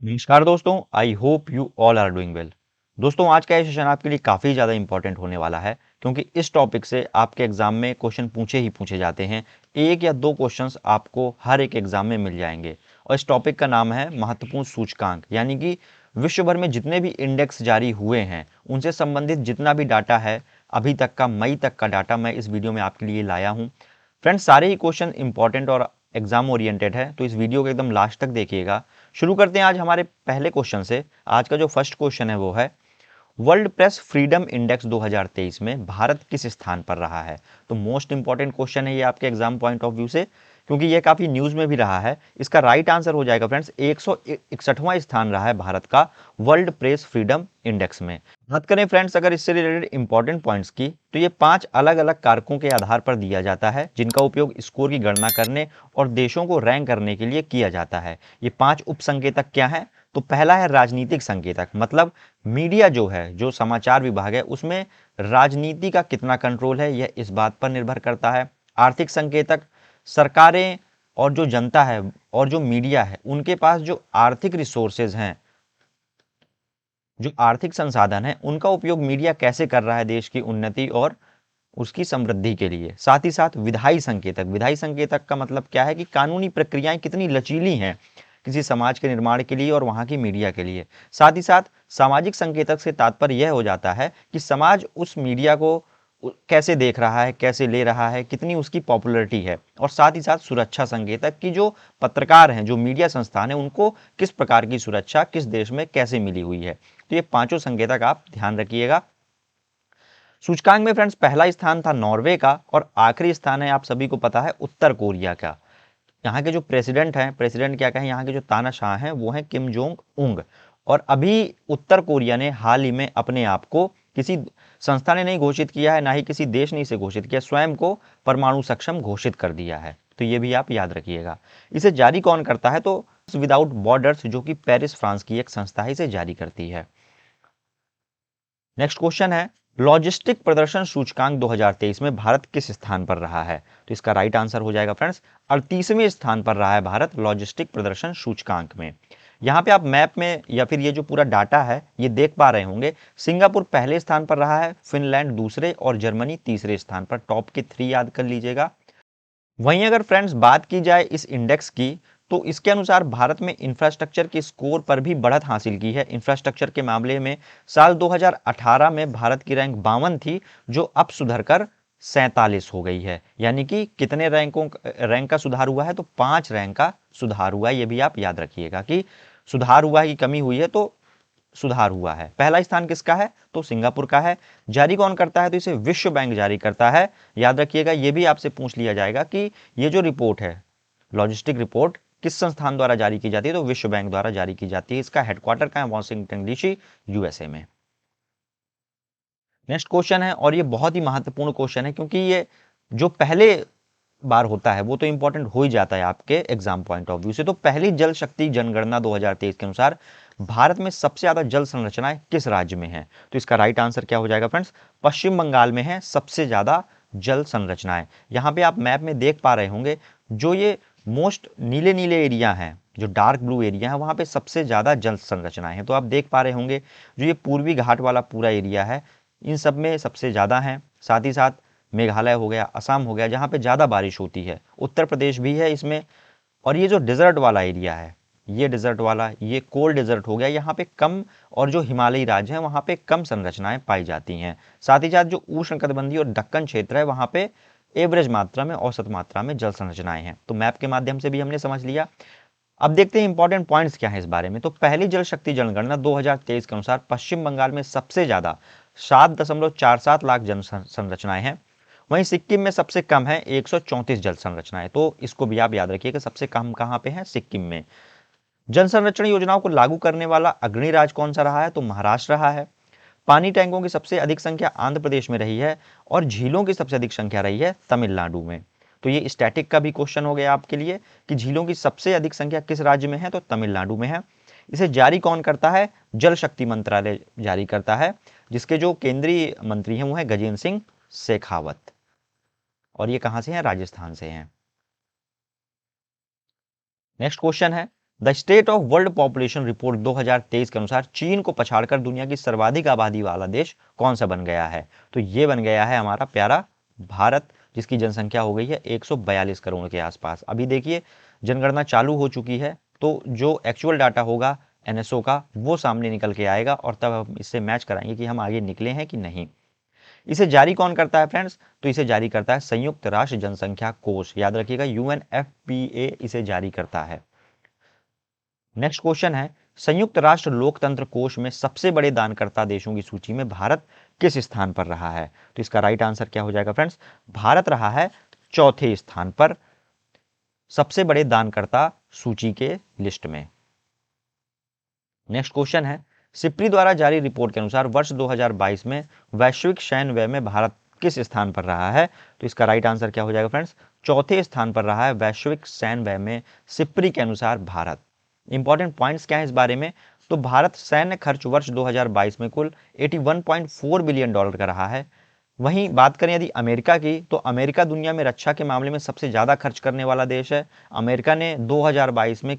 नमस्कार दोस्तों, I hope you all are doing well. दोस्तों, आज का ये सेशन आपके लिए काफ़ी ज़्यादा इंपॉर्टेंट होने वाला है क्योंकि इस टॉपिक से आपके एग्जाम में क्वेश्चन पूछे ही पूछे जाते हैं। एक या दो क्वेश्चंस आपको हर एक एग्जाम में मिल जाएंगे और इस टॉपिक का नाम है महत्वपूर्ण सूचकांक, यानी कि विश्व भर में जितने भी इंडेक्स जारी हुए हैं उनसे संबंधित जितना भी डाटा है अभी तक का, मई तक का डाटा मैं इस वीडियो में आपके लिए लाया हूँ। फ्रेंड्स, सारे ही क्वेश्चन इंपॉर्टेंट और एग्जाम ओरिएंटेड है, तो इस वीडियो को एकदम लास्ट तक देखिएगा। शुरू करते हैं आज हमारे पहले क्वेश्चन से। आज का जो फर्स्ट क्वेश्चन है वो है, वर्ल्ड प्रेस फ्रीडम इंडेक्स 2023 में भारत किस स्थान पर रहा है। तो मोस्ट इंपॉर्टेंट क्वेश्चन है ये आपके एग्जाम पॉइंट ऑफ व्यू से, क्योंकि ये काफी न्यूज में भी रहा है। इसका राइट आंसर हो जाएगा फ्रेंड्स, 161वां स्थान रहा है भारत का वर्ल्ड प्रेस फ्रीडम इंडेक्स में। बात करें फ्रेंड्स अगर इससे रिलेटेड इंपॉर्टेंट पॉइंट्स की, तो ये 5 अलग अलग कारकों के आधार पर दिया जाता है जिनका उपयोग स्कोर की गणना करने और देशों को रैंक करने के लिए किया जाता है। ये 5 उप संकेतक क्या है? तो पहला है राजनीतिक संकेतक, मतलब मीडिया जो है, जो समाचार विभाग है, उसमें राजनीति का कितना कंट्रोल है, यह इस बात पर निर्भर करता है। आर्थिक संकेतक, सरकारें और जो जनता है और जो मीडिया है उनके पास जो आर्थिक रिसोर्सेज हैं, जो आर्थिक संसाधन है, उनका उपयोग मीडिया कैसे कर रहा है देश की उन्नति और उसकी समृद्धि के लिए। साथ ही साथ विधायी संकेतक, विधायी संकेतक का मतलब क्या है कि कानूनी प्रक्रियाएं कितनी लचीली हैं किसी समाज के निर्माण के लिए और वहां की मीडिया के लिए। साथ ही साथ सामाजिक संकेतक से तात्पर्य यह हो जाता है कि समाज उस मीडिया को कैसे देख रहा है, कैसे ले रहा है, कितनी उसकी पॉपुलैरिटी है। और साथ ही साथ सुरक्षा संकेतक की जो पत्रकार हैं, जो मीडिया संस्थान है, उनको किस प्रकार की सुरक्षा किस देश में कैसे मिली हुई है। तो ये पांचों संकेतक आप ध्यान रखिएगा। सूचकांक में फ्रेंड्स पहला स्थान था नॉर्वे का और आखिरी स्थान है, आप सभी को पता है, उत्तर कोरिया का। यहाँ के जो प्रेसिडेंट हैं, प्रेसिडेंट क्या कहें, यहाँ के जो तानाशाह हैं वो हैं किम जोंग उंग। और अभी उत्तर कोरिया ने हाल ही में अपने आप को किसी संस्था ने नहीं घोषित किया है, ना ही किसी देश ने इसे घोषित किया, स्वयं को परमाणु सक्षम घोषित कर दिया है। तो ये भी आप याद रखिएगा। इसे जारी कौन करता है? तो विदाउट बॉर्डर्स, जो कि पेरिस फ्रांस की एक संस्था है, इसे जारी करती है। नेक्स्ट क्वेश्चन है, लॉजिस्टिक प्रदर्शन सूचकांक 2023 में भारत किस स्थान पर रहा है? तो इसका राइट आंसर हो जाएगा फ्रेंड्स, 38वें स्थान पर रहा है भारत लॉजिस्टिक प्रदर्शन सूचकांक में। यहाँ पे आप मैप में या फिर ये जो पूरा डाटा है ये देख पा रहे होंगे, सिंगापुर पहले स्थान पर रहा है, फिनलैंड दूसरे और जर्मनी तीसरे स्थान पर। टॉप के 3 याद कर लीजिएगा। वहीं अगर फ्रेंड्स बात की जाए इस इंडेक्स की, तो इसके अनुसार भारत में इंफ्रास्ट्रक्चर के स्कोर पर भी बढ़त हासिल की है। इंफ्रास्ट्रक्चर के मामले में साल 2018 में भारत की रैंक 52 थी, जो अब सुधरकर 47 हो गई है। यानी कि कितने रैंक का सुधार हुआ है? तो 5 रैंक का सुधार हुआ है। ये भी आप याद रखिएगा कि सुधार हुआ है कि कमी हुई है, तो सुधार हुआ है। पहला स्थान किसका है? तो सिंगापुर का है। जारी कौन करता है? तो इसे विश्व बैंक जारी करता है। याद रखिएगा, यह भी आपसे पूछ लिया जाएगा कि ये जो रिपोर्ट है, लॉजिस्टिक रिपोर्ट, किस संस्थान द्वारा जारी की जाती है? तो विश्व बैंक द्वारा जारी की जाती है। इसका हेडक्वार्टर कहां है? वॉशिंगटन डीसी, यूएसए में। नेक्स्ट क्वेश्चन है, और ये बहुत ही महत्वपूर्ण क्वेश्चन है क्योंकि ये जो पहले बार होता है वो तो इंपॉर्टेंट हो ही जाता है आपके एग्जाम पॉइंट ऑफ व्यू से। तो पहली जल शक्ति जनगणना 2023 के अनुसार भारत में सबसे ज्यादा जल संरचनाएं किस राज्य में हैं? तो इसका राइट आंसर क्या हो जाएगा फ्रेंड्स? पश्चिम बंगाल में है सबसे ज्यादा जल संरचनाएं। यहाँ पे आप मैप में देख पा रहे होंगे, जो ये मोस्ट नीले नीले एरिया हैं, जो डार्क ब्लू एरिया है, वहां पे सबसे ज्यादा जल संरचनाएं हैं। तो आप देख पा रहे होंगे जो ये पूर्वी घाट वाला पूरा एरिया है, इन सब में सबसे ज्यादा है। साथ ही साथ मेघालय हो गया, असम हो गया, जहाँ पे ज़्यादा बारिश होती है, उत्तर प्रदेश भी है इसमें। और ये जो डिजर्ट वाला एरिया है, ये डिजर्ट वाला, ये कोल्ड डिजर्ट हो गया, यहाँ पे कम, और जो हिमालयी राज्य हैं वहाँ पे कम संरचनाएं पाई जाती हैं। साथ ही साथ जो उष्णकटिबंधीय और दक्कन क्षेत्र है वहाँ पे एवरेज मात्रा में, औसत मात्रा में जल संरचनाएं हैं। तो मैप के माध्यम से भी हमने समझ लिया। अब देखते हैं इंपॉर्टेंट पॉइंट्स क्या है इस बारे में। तो पहली जल शक्ति जनगणना 2023 के अनुसार पश्चिम बंगाल में सबसे ज्यादा 7.47 लाख जन संरचनाएं हैं। वहीं सिक्किम में सबसे कम है 134 जल संरचनाएं। तो इसको भी आप याद रखिएगा, सबसे कम कहां पे है? सिक्किम में। जल संरक्षण योजनाओं को लागू करने वाला अग्रणी राज्य कौन सा रहा है? तो महाराष्ट्र रहा है। पानी टैंकों की सबसे अधिक संख्या आंध्र प्रदेश में रही है और झीलों की सबसे अधिक संख्या रही है तमिलनाडु में। तो ये स्टैटिक का भी क्वेश्चन हो गया आपके लिए कि झीलों की सबसे अधिक संख्या किस राज्य में है? तो तमिलनाडु में है। इसे जारी कौन करता है? जल शक्ति मंत्रालय जारी करता है, जिसके जो केंद्रीय मंत्री हैं वो है गजेंद्र सिंह शेखावत। और ये कहां से हैं? राजस्थान से हैं। नेक्स्ट क्वेश्चन है, the state of world population report 2023 के अनुसार चीन को पछाड़कर दुनिया की सर्वाधिक आबादी वाला देश कौन सा बन गया है? तो ये बन गया है हमारा प्यारा भारत, जिसकी जनसंख्या हो गई है 142 करोड़ के आसपास। अभी देखिए जनगणना चालू हो चुकी है, तो जो एक्चुअल डाटा होगा एनएसओ का वो सामने निकल के आएगा और तब हम इससे मैच कराएंगे कि हम आगे निकले हैं कि नहीं। इसे जारी कौन करता है फ्रेंड्स? तो इसे जारी करता है संयुक्त राष्ट्र जनसंख्या कोष, याद रखिएगा UNFPA इसे जारी करता है। नेक्स्ट क्वेश्चन है, संयुक्त राष्ट्र लोकतंत्र कोष में सबसे बड़े दानकर्ता देशों की सूची में भारत किस स्थान पर रहा है? तो इसका राइट आंसर क्या हो जाएगा फ्रेंड्स? भारत रहा है चौथे स्थान पर सबसे बड़े दानकर्ता सूची के लिस्ट में। नेक्स्ट क्वेश्चन है, सिप्री द्वारा जारी रिपोर्ट के अनुसार वर्ष 2022 में वैश्विक सैन्य व्यय में भारत किस स्थान पर रहा है? तो इसका राइट आंसर क्या हो जाएगा फ्रेंड्स? चौथे स्थान पर रहा है वैश्विक सैन्य व्यय में सिप्री के अनुसार भारत। इंपॉर्टेंट पॉइंट्स क्या है इस बारे में? तो भारत सैन्य खर्च वर्ष 2022 में कुल 81.4 बिलियन डॉलर का रहा है। वहीं बात करें यदि अमेरिका की, तो अमेरिका दुनिया में रक्षा के मामले में सबसे ज्यादा खर्च करने वाला देश है। अमेरिका ने 2022 में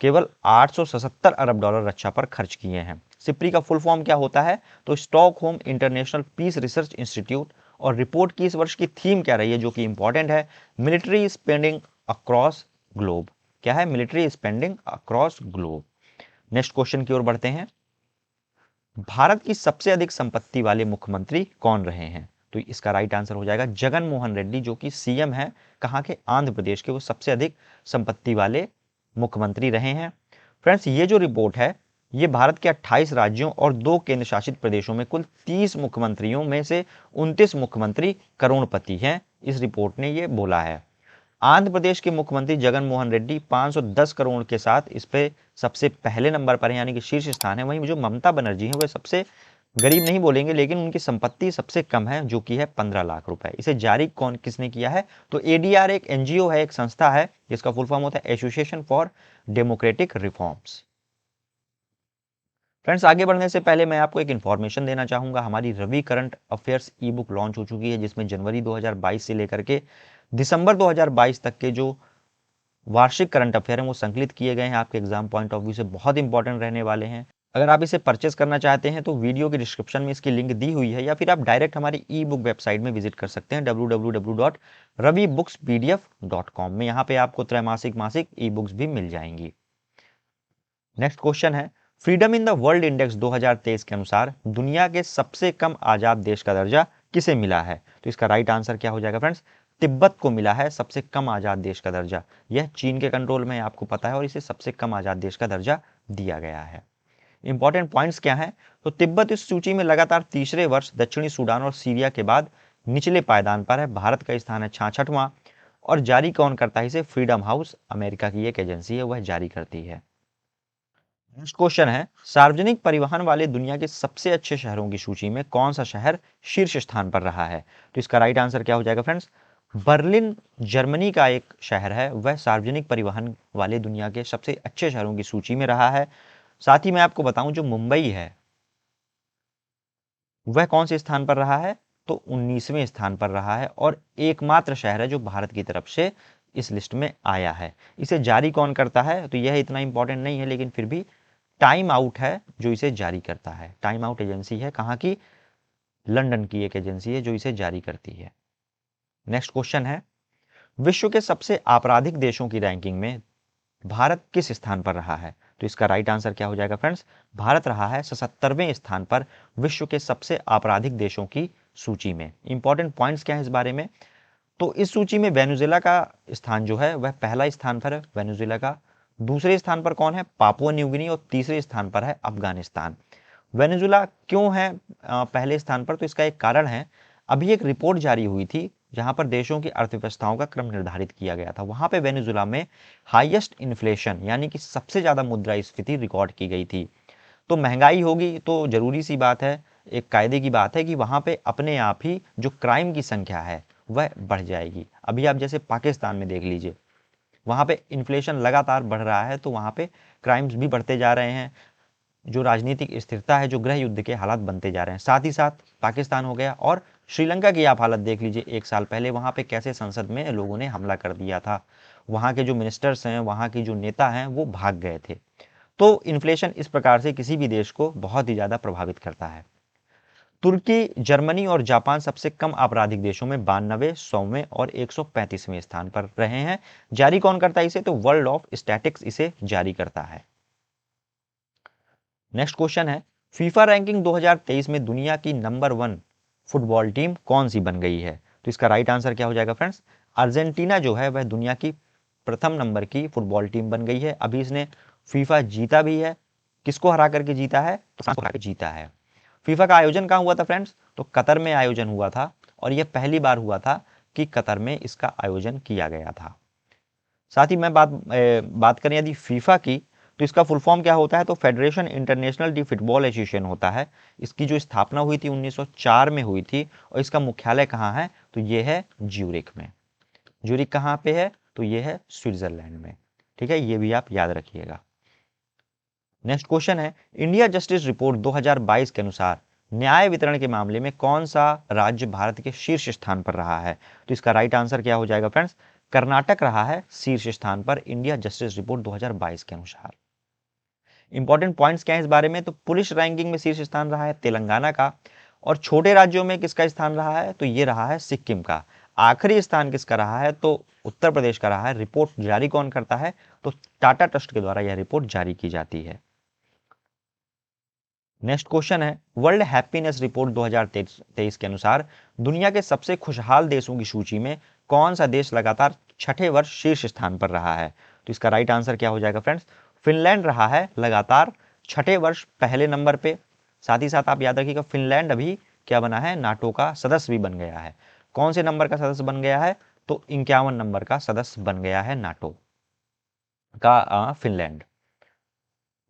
केवल 877 अरब डॉलर रक्षा पर खर्च किए हैं। सिप्री का फुल फॉर्म क्या होता है? तो Stockholm International Peace Research Institute. और रिपोर्ट की इस वर्ष की थीम क्या रही है, जो कि इंपॉर्टेंट है, मिलिट्री स्पेंडिंग अक्रॉस ग्लोब। क्या है? Military spending across globe. Next question की ओर बढ़ते हैं, भारत की सबसे अधिक संपत्ति वाले मुख्यमंत्री कौन रहे हैं? तो इसका राइट आंसर हो जाएगा जगन मोहन रेड्डी, जो कि सीएम है कहां के? आंध्र प्रदेश के। वो सबसे अधिक संपत्ति वाले मुख्यमंत्री रहे हैं। फ्रेंड्स, ये जो रिपोर्ट है ये भारत के 28 राज्यों और 2 केंद्र शासित प्रदेशों में कुल 30 मुख्यमंत्रियों में से 29 मुख्यमंत्री करोड़पति हैं, इस रिपोर्ट ने ये बोला है। आंध्र प्रदेश के मुख्यमंत्री जगन मोहन रेड्डी 510 करोड़ के साथ इस पे सबसे पहले नंबर पर है, यानी कि शीर्ष स्थान है। वहीं जो ममता बनर्जी है वह सबसे गरीब नहीं बोलेंगे, लेकिन उनकी संपत्ति सबसे कम है, जो कि है 15 लाख रुपए। इसे जारी कौन किसने किया है? तो एडीआर एक एनजीओ है, एक संस्था है, जिसका फुल फॉर्म होता है association for democratic reforms. Friends, आगे बढ़ने से पहले मैं आपको एक इन्फॉर्मेशन देना चाहूंगा। हमारी Ravi current affairs ebook launch हो चुकी है, जिसमें जनवरी 2022 से लेकर के दिसंबर 2022 तक के जो वार्षिक करंट अफेयर हैं वो संकलित किए गए हैं। आपके एग्जाम पॉइंट ऑफ व्यू से बहुत इंपॉर्टेंट रहने वाले हैं। अगर आप इसे परचेस करना चाहते हैं तो वीडियो के डिस्क्रिप्शन में इसकी लिंक दी हुई है, या फिर आप डायरेक्ट हमारी ई बुक वेबसाइट में विजिट कर सकते हैं www.ravibookspdf.com में। यहाँ पे आपको त्रैमासिक मासिक ई बुक्स भी मिल जाएंगी। नेक्स्ट क्वेश्चन है, freedom in the world index 2023 के अनुसार दुनिया के सबसे कम आजाद देश का दर्जा किसे मिला है? तो इसका राइट आंसर क्या हो जाएगा फ्रेंड्स? तिब्बत को मिला है सबसे कम आजाद देश का दर्जा। यह चीन के कंट्रोल में है, आपको पता है, और इसे सबसे कम आजाद देश का दर्जा दिया गया है। इंपॉर्टेंट पॉइंट्स क्या हैं? तो तिब्बत इस सूची में लगातार तीसरे वर्ष दक्षिणी सूडान और सीरिया के बाद निचले पायदान पर है। भारत का स्थान है 66वां। और जारी कौन करता है इसे? फ्रीडम हाउस, अमेरिका की एक एजेंसी है, वह जारी करती है। नेक्स्ट क्वेश्चन है, सार्वजनिक परिवहन वाले दुनिया के सबसे अच्छे शहरों की सूची में कौन सा शहर शीर्ष स्थान पर रहा है? तो इसका राइट आंसर क्या हो जाएगा फ्रेंड्स? बर्लिन जर्मनी का एक शहर है, वह सार्वजनिक परिवहन वाले दुनिया के सबसे अच्छे शहरों की सूची में रहा है। साथ ही मैं आपको बताऊं, जो मुंबई है वह कौन से स्थान पर रहा है? तो 19वें स्थान पर रहा है, और एकमात्र शहर है जो भारत की तरफ से इस लिस्ट में आया है। इसे जारी कौन करता है? तो यह इतना इंपॉर्टेंट नहीं है, लेकिन फिर भी टाइम आउट है जो इसे जारी करता है। टाइम आउट एजेंसी है, कहाँ की? लंदन की एक एजेंसी है जो इसे जारी करती है। नेक्स्ट क्वेश्चन है, विश्व के सबसे आपराधिक देशों की रैंकिंग में भारत किस स्थान पर रहा है? तो इसका राइट आंसर क्या हो जाएगा फ्रेंड्स? भारत रहा है 77वें स्थान पर विश्व के सबसे आपराधिक देशों की सूची में। इंपॉर्टेंट पॉइंट्स क्या है इस बारे में? तो इस सूची में वेनेजुएला का स्थान जो है वह पहला स्थान पर है, वेनेजुएला का। दूसरे स्थान पर कौन है? Papua New Guinea. और तीसरे स्थान पर है अफगानिस्तान। वेनेजुएला क्यों है पहले स्थान पर? तो इसका एक कारण है, अभी एक रिपोर्ट जारी हुई थी जहां पर देशों की अर्थव्यवस्थाओं का क्रम निर्धारित किया गया था। वहां पे वेनेजुएला में हाईएस्ट इन्फ्लेशन, यानी कि सबसे ज्यादा मुद्रास्फीति रिकॉर्ड की गई थी। तो महंगाई होगी तो जरूरी सी बात है, एक कायदे की बात है कि वहां पे अपने आप ही जो क्राइम की संख्या है वह बढ़ जाएगी। अभी आप जैसे पाकिस्तान में देख लीजिए, वहां पे इन्फ्लेशन लगातार बढ़ रहा है, तो वहां पे क्राइम्स भी बढ़ते जा रहे हैं। जो राजनीतिक स्थिरता है, जो गृह युद्ध के हालात बनते जा रहे हैं। साथ ही साथ पाकिस्तान हो गया, और श्रीलंका की आप हालत देख लीजिए, एक साल पहले वहां पे कैसे संसद में लोगों ने हमला कर दिया था। वहाँ के जो मिनिस्टर्स हैं, वहाँ के जो नेता हैं, वो भाग गए थे। तो इन्फ्लेशन इस प्रकार से किसी भी देश को बहुत ही ज़्यादा प्रभावित करता है। तुर्की, जर्मनी और जापान सबसे कम आपराधिक देशों में 92, 100वें और 135वें स्थान पर रहे हैं। जारी कौन करता है इसे? तो वर्ल्ड ऑफ स्टैटिक्स इसे जारी करता है। नेक्स्ट क्वेश्चन है, फीफा रैंकिंग 2023 में दुनिया की नंबर 1 फुटबॉल टीम कौन सी बन गई है? तो इसका राइट आंसर क्या हो जाएगा फ्रेंड्स? अर्जेंटीना जो है वह दुनिया की प्रथम नंबर की फुटबॉल टीम बन गई है। अभी इसने फीफा जीता भी है। किसको हरा करके जीता है? तो फ्रांस को हरा के जीता है। फीफा का आयोजन कहाँ हुआ था फ्रेंड्स? तो कतर में आयोजन हुआ था और यह पहली बार हुआ था कि कतर में इसका आयोजन किया गया था। साथ ही मैं बात करें यदि फीफा की, तो इसका फुल फॉर्म क्या होता है? तो federation international D football association होता है। इसकी जो स्थापना हुई थी 1904 में हुई थी और इसका मुख्यालय कहाँ है? तो ये है ज्यूरिख में। ज्यूरिख कहाँ पे है? तो ये है स्विट्जरलैंड में। ठीक है, ये भी आप याद रखिएगा। नेक्स्ट क्वेश्चन है, इंडिया जस्टिस रिपोर्ट 2022 के अनुसार न्याय वितरण के मामले में कौन सा राज्य भारत के शीर्ष स्थान पर रहा है? तो इसका राइट आंसर क्या हो जाएगा फ्रेंड्स? कर्नाटक रहा है शीर्ष स्थान पर इंडिया जस्टिस रिपोर्ट 2022 के अनुसार। इंपॉर्टेंट पॉइंट्स क्या है इस बारे में? तो पुलिस रैंकिंग में शीर्ष स्थान रहा है तेलंगाना का, और छोटे राज्यों में किसका स्थान रहा है? तो ये रहा है सिक्किम का। आखिरी स्थान किसका रहा है? तो उत्तर प्रदेश का रहा है। रिपोर्ट जारी कौन करता है? तो टाटा ट्रस्ट के द्वारा यह रिपोर्ट जारी की जाती है। नेक्स्ट क्वेश्चन है, वर्ल्ड हैप्पीनेस रिपोर्ट 2023 के अनुसार दुनिया के सबसे खुशहाल देशों की सूची में कौन सा देश लगातार छठे वर्ष शीर्ष स्थान पर रहा है? तो इसका राइट आंसर क्या हो जाएगा फ्रेंड्स? फिनलैंड रहा है लगातार छठे वर्ष पहले नंबर पे। साथ ही साथ आप याद रखिएगा, फिनलैंड अभी क्या बना है? नाटो का सदस्य भी बन गया है। कौन से नंबर का सदस्य बन गया है? तो 51 नंबर का सदस्य बन गया है नाटो का फिनलैंड।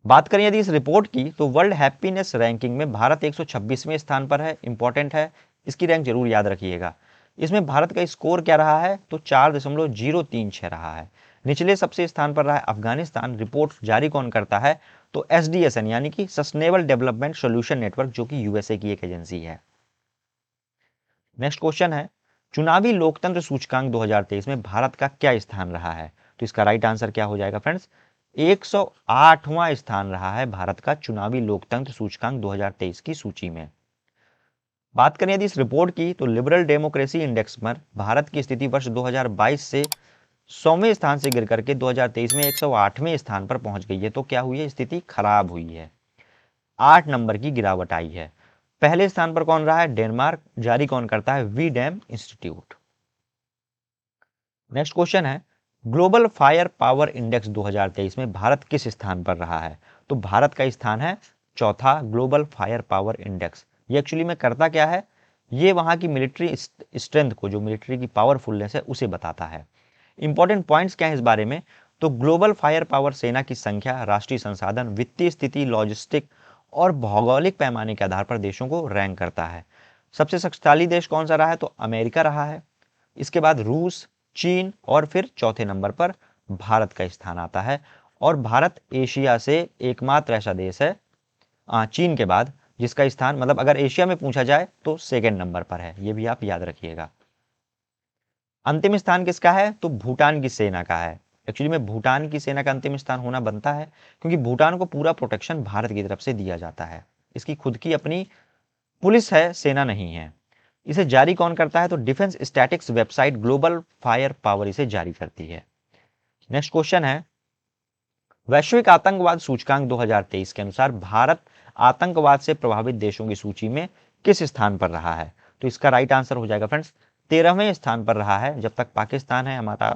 बात करें यदि इस रिपोर्ट की, तो वर्ल्ड हैप्पीनेस रैंकिंग में भारत 126वें स्थान पर है। इंपॉर्टेंट है, इसकी रैंक जरूर याद रखिएगा। इसमें भारत का स्कोर क्या रहा है? तो 4.036 रहा है। निचले सबसे स्थान पर रहा है अफगानिस्तान। रिपोर्ट जारी कौन करता है? तो SDSN यानी कि सस्टेनेबल डेवलपमेंट सोल्यूशन नेटवर्क, जो कि USA की एक एजेंसी है। नेक्स्ट क्वेश्चन है, चुनावी लोकतंत्र सूचकांक 2023 में भारत का क्या स्थान रहा है? तो इसका राइट आंसर क्या हो जाएगा फ्रेंड्स? 108वां स्थान रहा है भारत का चुनावी लोकतंत्र सूचकांक 2023 की सूची में। बात करें यदि इस रिपोर्ट की, तो लिबरल डेमोक्रेसी इंडेक्स पर भारत की स्थिति वर्ष 2022 से 100वें स्थान से गिर करके 2023 में 108वें स्थान पर पहुंच गई है। तो क्या हुई है? स्थिति खराब हुई है, 8 नंबर की गिरावट आई है। पहले स्थान पर कौन रहा है? डेनमार्क। जारी कौन करता है? वीडैम इंस्टीट्यूट। नेक्स्ट क्वेश्चन है, ग्लोबल फायर पावर इंडेक्स 2023 में भारत किस स्थान पर रहा है? तो भारत का स्थान है चौथा ग्लोबल फायर पावर इंडेक्स। ये एक्चुअली में करता क्या है? ये वहां की मिलिट्री स्ट्रेंथ को, जो मिलिट्री की पावरफुलनेस है, उसे बताता है। इंपॉर्टेंट पॉइंट्स क्या है इस बारे में? तो ग्लोबल फायर पावर सेना की संख्या, राष्ट्रीय संसाधन, वित्तीय स्थिति, लॉजिस्टिक और भौगोलिक पैमाने के आधार पर देशों को रैंक करता है। सबसे शक्तिशाली देश कौन सा रहा है? तो अमेरिका रहा है। इसके बाद रूस, चीन और फिर चौथे नंबर पर भारत का स्थान आता है। और भारत एशिया से एकमात्र ऐसा देश है चीन के बाद जिसका स्थान, मतलब अगर एशिया में पूछा जाए तो सेकंड नंबर पर है। ये भी आप याद रखिएगा। अंतिम स्थान किसका है? तो भूटान की सेना का है। एक्चुअली में भूटान की सेना का अंतिम स्थान होना बनता है, क्योंकि भूटान को पूरा प्रोटेक्शन भारत की तरफ से दिया जाता है। इसकी खुद की अपनी पुलिस है, सेना नहीं है। इसे जारी कौन करता है? तो defence statics website global fire power इसे जारी करती है। नेक्स्ट क्वेश्चन है, वैश्विक आतंकवाद सूचकांक 2023 के अनुसार भारत आतंकवाद से प्रभावित देशों की सूची में किस स्थान पर रहा है? तो इसका राइट आंसर हो जाएगा फ्रेंड्स 13वें स्थान पर रहा है। जब तक पाकिस्तान है, हमारा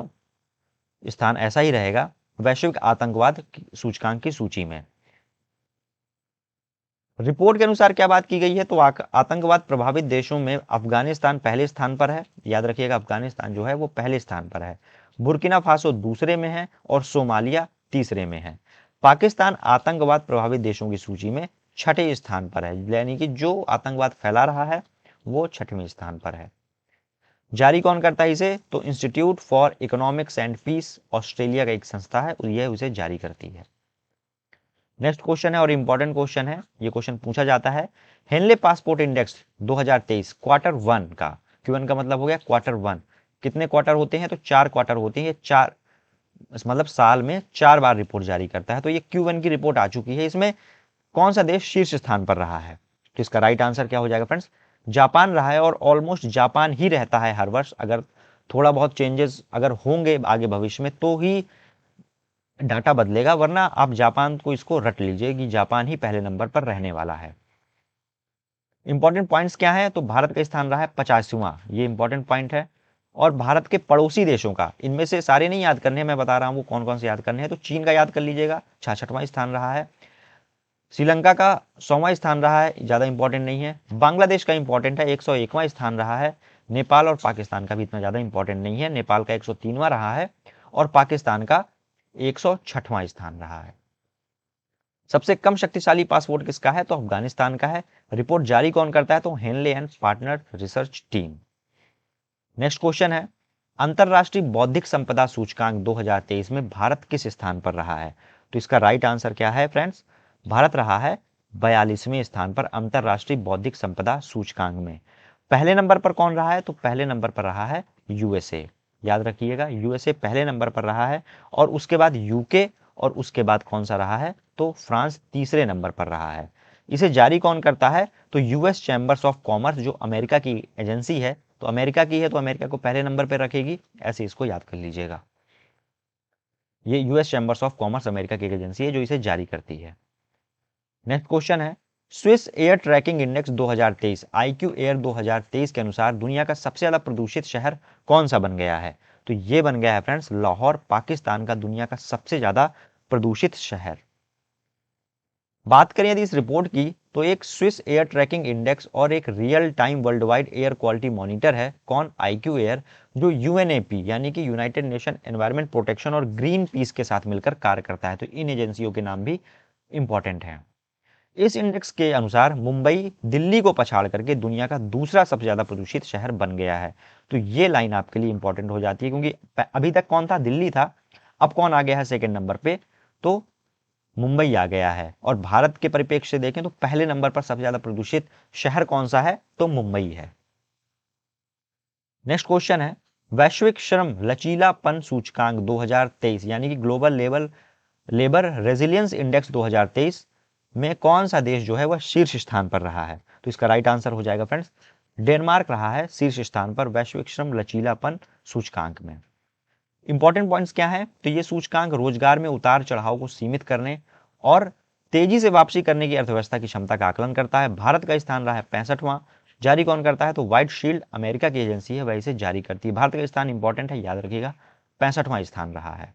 स्थान ऐसा ही रहेगा वैश्विक आतंकवाद सूचकांक की सूची में। रिपोर्ट के अनुसार क्या बात की गई है? तो आतंकवाद प्रभावित देशों में अफगानिस्तान पहले स्थान पर है। याद रखिएगा, अफगानिस्तान जो है वो पहले स्थान पर है। बुर्किना फासो दूसरे में है और सोमालिया तीसरे में है। पाकिस्तान आतंकवाद प्रभावित देशों की सूची में छठे स्थान पर है, यानी कि जो आतंकवाद फैला रहा है वो छठवें स्थान पर है। जारी कौन करता है इसे? तो Institute for Economics and Peace, Australia का एक संस्था है, यह उसे जारी करती है। नेक्स्ट क्वेश्चन है और इंपॉर्टेंट क्वेश्चन है, ये क्वेश्चन पूछा जाता है, हेनले पासपोर्ट इंडेक्स 2023 क्वार्टर 1 का, Q1 का मतलब हो गया क्वार्टर 1। कितने क्वार्टर होते हैं? तो 4 क्वार्टर होते हैं। ये 4 मतलब साल में 4 बार रिपोर्ट जारी करता है। तो ये Q1 की रिपोर्ट आ चुकी है। इसमें कौन सा देश शीर्ष स्थान पर रहा है? तो इसका राइट आंसर क्या हो जाएगा फ्रेंड्स? जापान रहा है, और ऑलमोस्ट जापान ही रहता है हर वर्ष। अगर थोड़ा बहुत चेंजेस अगर होंगे आगे भविष्य में तो ही डाटा बदलेगा, वरना आप जापान को इसको रट लीजिए कि जापान ही पहले नंबर पर रहने वाला है। इंपॉर्टेंट पॉइंट्स क्या है? तो भारत का स्थान रहा है 50वां, ये इंपॉर्टेंट पॉइंट है। और भारत के पड़ोसी देशों का, इनमें से सारे नहीं याद करने हैं, मैं बता रहा हूं वो कौन कौन से याद करने हैं। तो चीन का याद कर लीजिएगा, 66वां स्थान रहा है। श्रीलंका का 100वां स्थान रहा है, ज़्यादा इंपॉर्टेंट नहीं है। बांग्लादेश का इंपॉर्टेंट है, 101वां स्थान रहा है। नेपाल और पाकिस्तान का भी इतना ज़्यादा इंपॉर्टेंट नहीं है, नेपाल का 103वां रहा है और पाकिस्तान का 106वां स्थान रहा है। सबसे कम शक्तिशाली पासपोर्ट किसका है? तो अफगानिस्तान का है। रिपोर्ट जारी कौन करता है? तो Henley and partner research team. Next question है, अंतरराष्ट्रीय बौद्धिक संपदा सूचकांक 2023 में भारत किस स्थान पर रहा है? तो इसका राइट आंसर क्या है फ्रेंड्स? भारत रहा है 42वें स्थान पर अंतरराष्ट्रीय बौद्धिक संपदा सूचकांक में। पहले नंबर पर कौन रहा है? तो पहले नंबर पर रहा है यूएसए। याद रखिएगा, यूएसए पहले नंबर पर रहा है, और उसके बाद यूके, और उसके बाद कौन सा रहा है? तो फ्रांस तीसरे नंबर पर रहा है। इसे जारी कौन करता है? तो यूएस चैम्बर्स ऑफ कॉमर्स, जो अमेरिका की एजेंसी है। तो अमेरिका की है तो अमेरिका को पहले नंबर पर रखेगी, ऐसे इसको याद कर लीजिएगा। ये US Chambers of Commerce America की एजेंसी है जो इसे जारी करती है। नेक्स्ट क्वेश्चन है, Swiss air tracking index 2023 IQ Air 2023 के अनुसार दुनिया का सबसे ज्यादा प्रदूषित शहर कौन सा बन गया है? तो ये बन गया है फ्रेंड्स लाहौर, पाकिस्तान का दुनिया का सबसे ज्यादा प्रदूषित शहर। बात करें यदि इस रिपोर्ट की, तो एक स्विस एयर ट्रैकिंग इंडेक्स और एक real time world wide air quality monitor है। कौन? आईक्यू एयर, जो यूएनएपी यानी कि यूनाइटेड नेशन एनवायरमेंट प्रोटेक्शन और ग्रीन पीस के साथ मिलकर कार्य करता है। तो इन एजेंसियों के नाम भी इंपॉर्टेंट हैं। इस इंडेक्स के अनुसार मुंबई दिल्ली को पछाड़ करके दुनिया का दूसरा सबसे ज्यादा प्रदूषित शहर बन गया है। तो ये लाइन आपके लिए इंपॉर्टेंट हो जाती है, क्योंकि अभी तक कौन था? दिल्ली था। अब कौन आ गया है सेकेंड नंबर पे? तो मुंबई आ गया है। और भारत के परिप्रेक्ष्य से देखें तो पहले नंबर पर सबसे ज्यादा प्रदूषित शहर कौन सा है? तो मुंबई है। नेक्स्ट क्वेश्चन है, वैश्विक श्रम लचीलापन सूचकांक 2023 यानी कि ग्लोबल लेबर रेजिलियंस इंडेक्स 2023 में कौन सा देश जो है वह शीर्ष स्थान पर रहा है? तो इसका राइट आंसर हो जाएगा फ्रेंड्स, डेनमार्क रहा है शीर्ष स्थान पर वैश्विक श्रम लचीलापन सूचकांक में। इंपॉर्टेंट पॉइंट्स क्या है? तो ये सूचकांक रोजगार में उतार चढ़ाव को सीमित करने और तेजी से वापसी करने की अर्थव्यवस्था की क्षमता का आकलन करता है। भारत का स्थान रहा है 65वां। जारी कौन करता है? तो व्हाइट शील्ड अमेरिका की एजेंसी है, वह इसे जारी करती है। भारत का स्थान इंपॉर्टेंट है, याद रखिएगा, 65वां स्थान रहा है।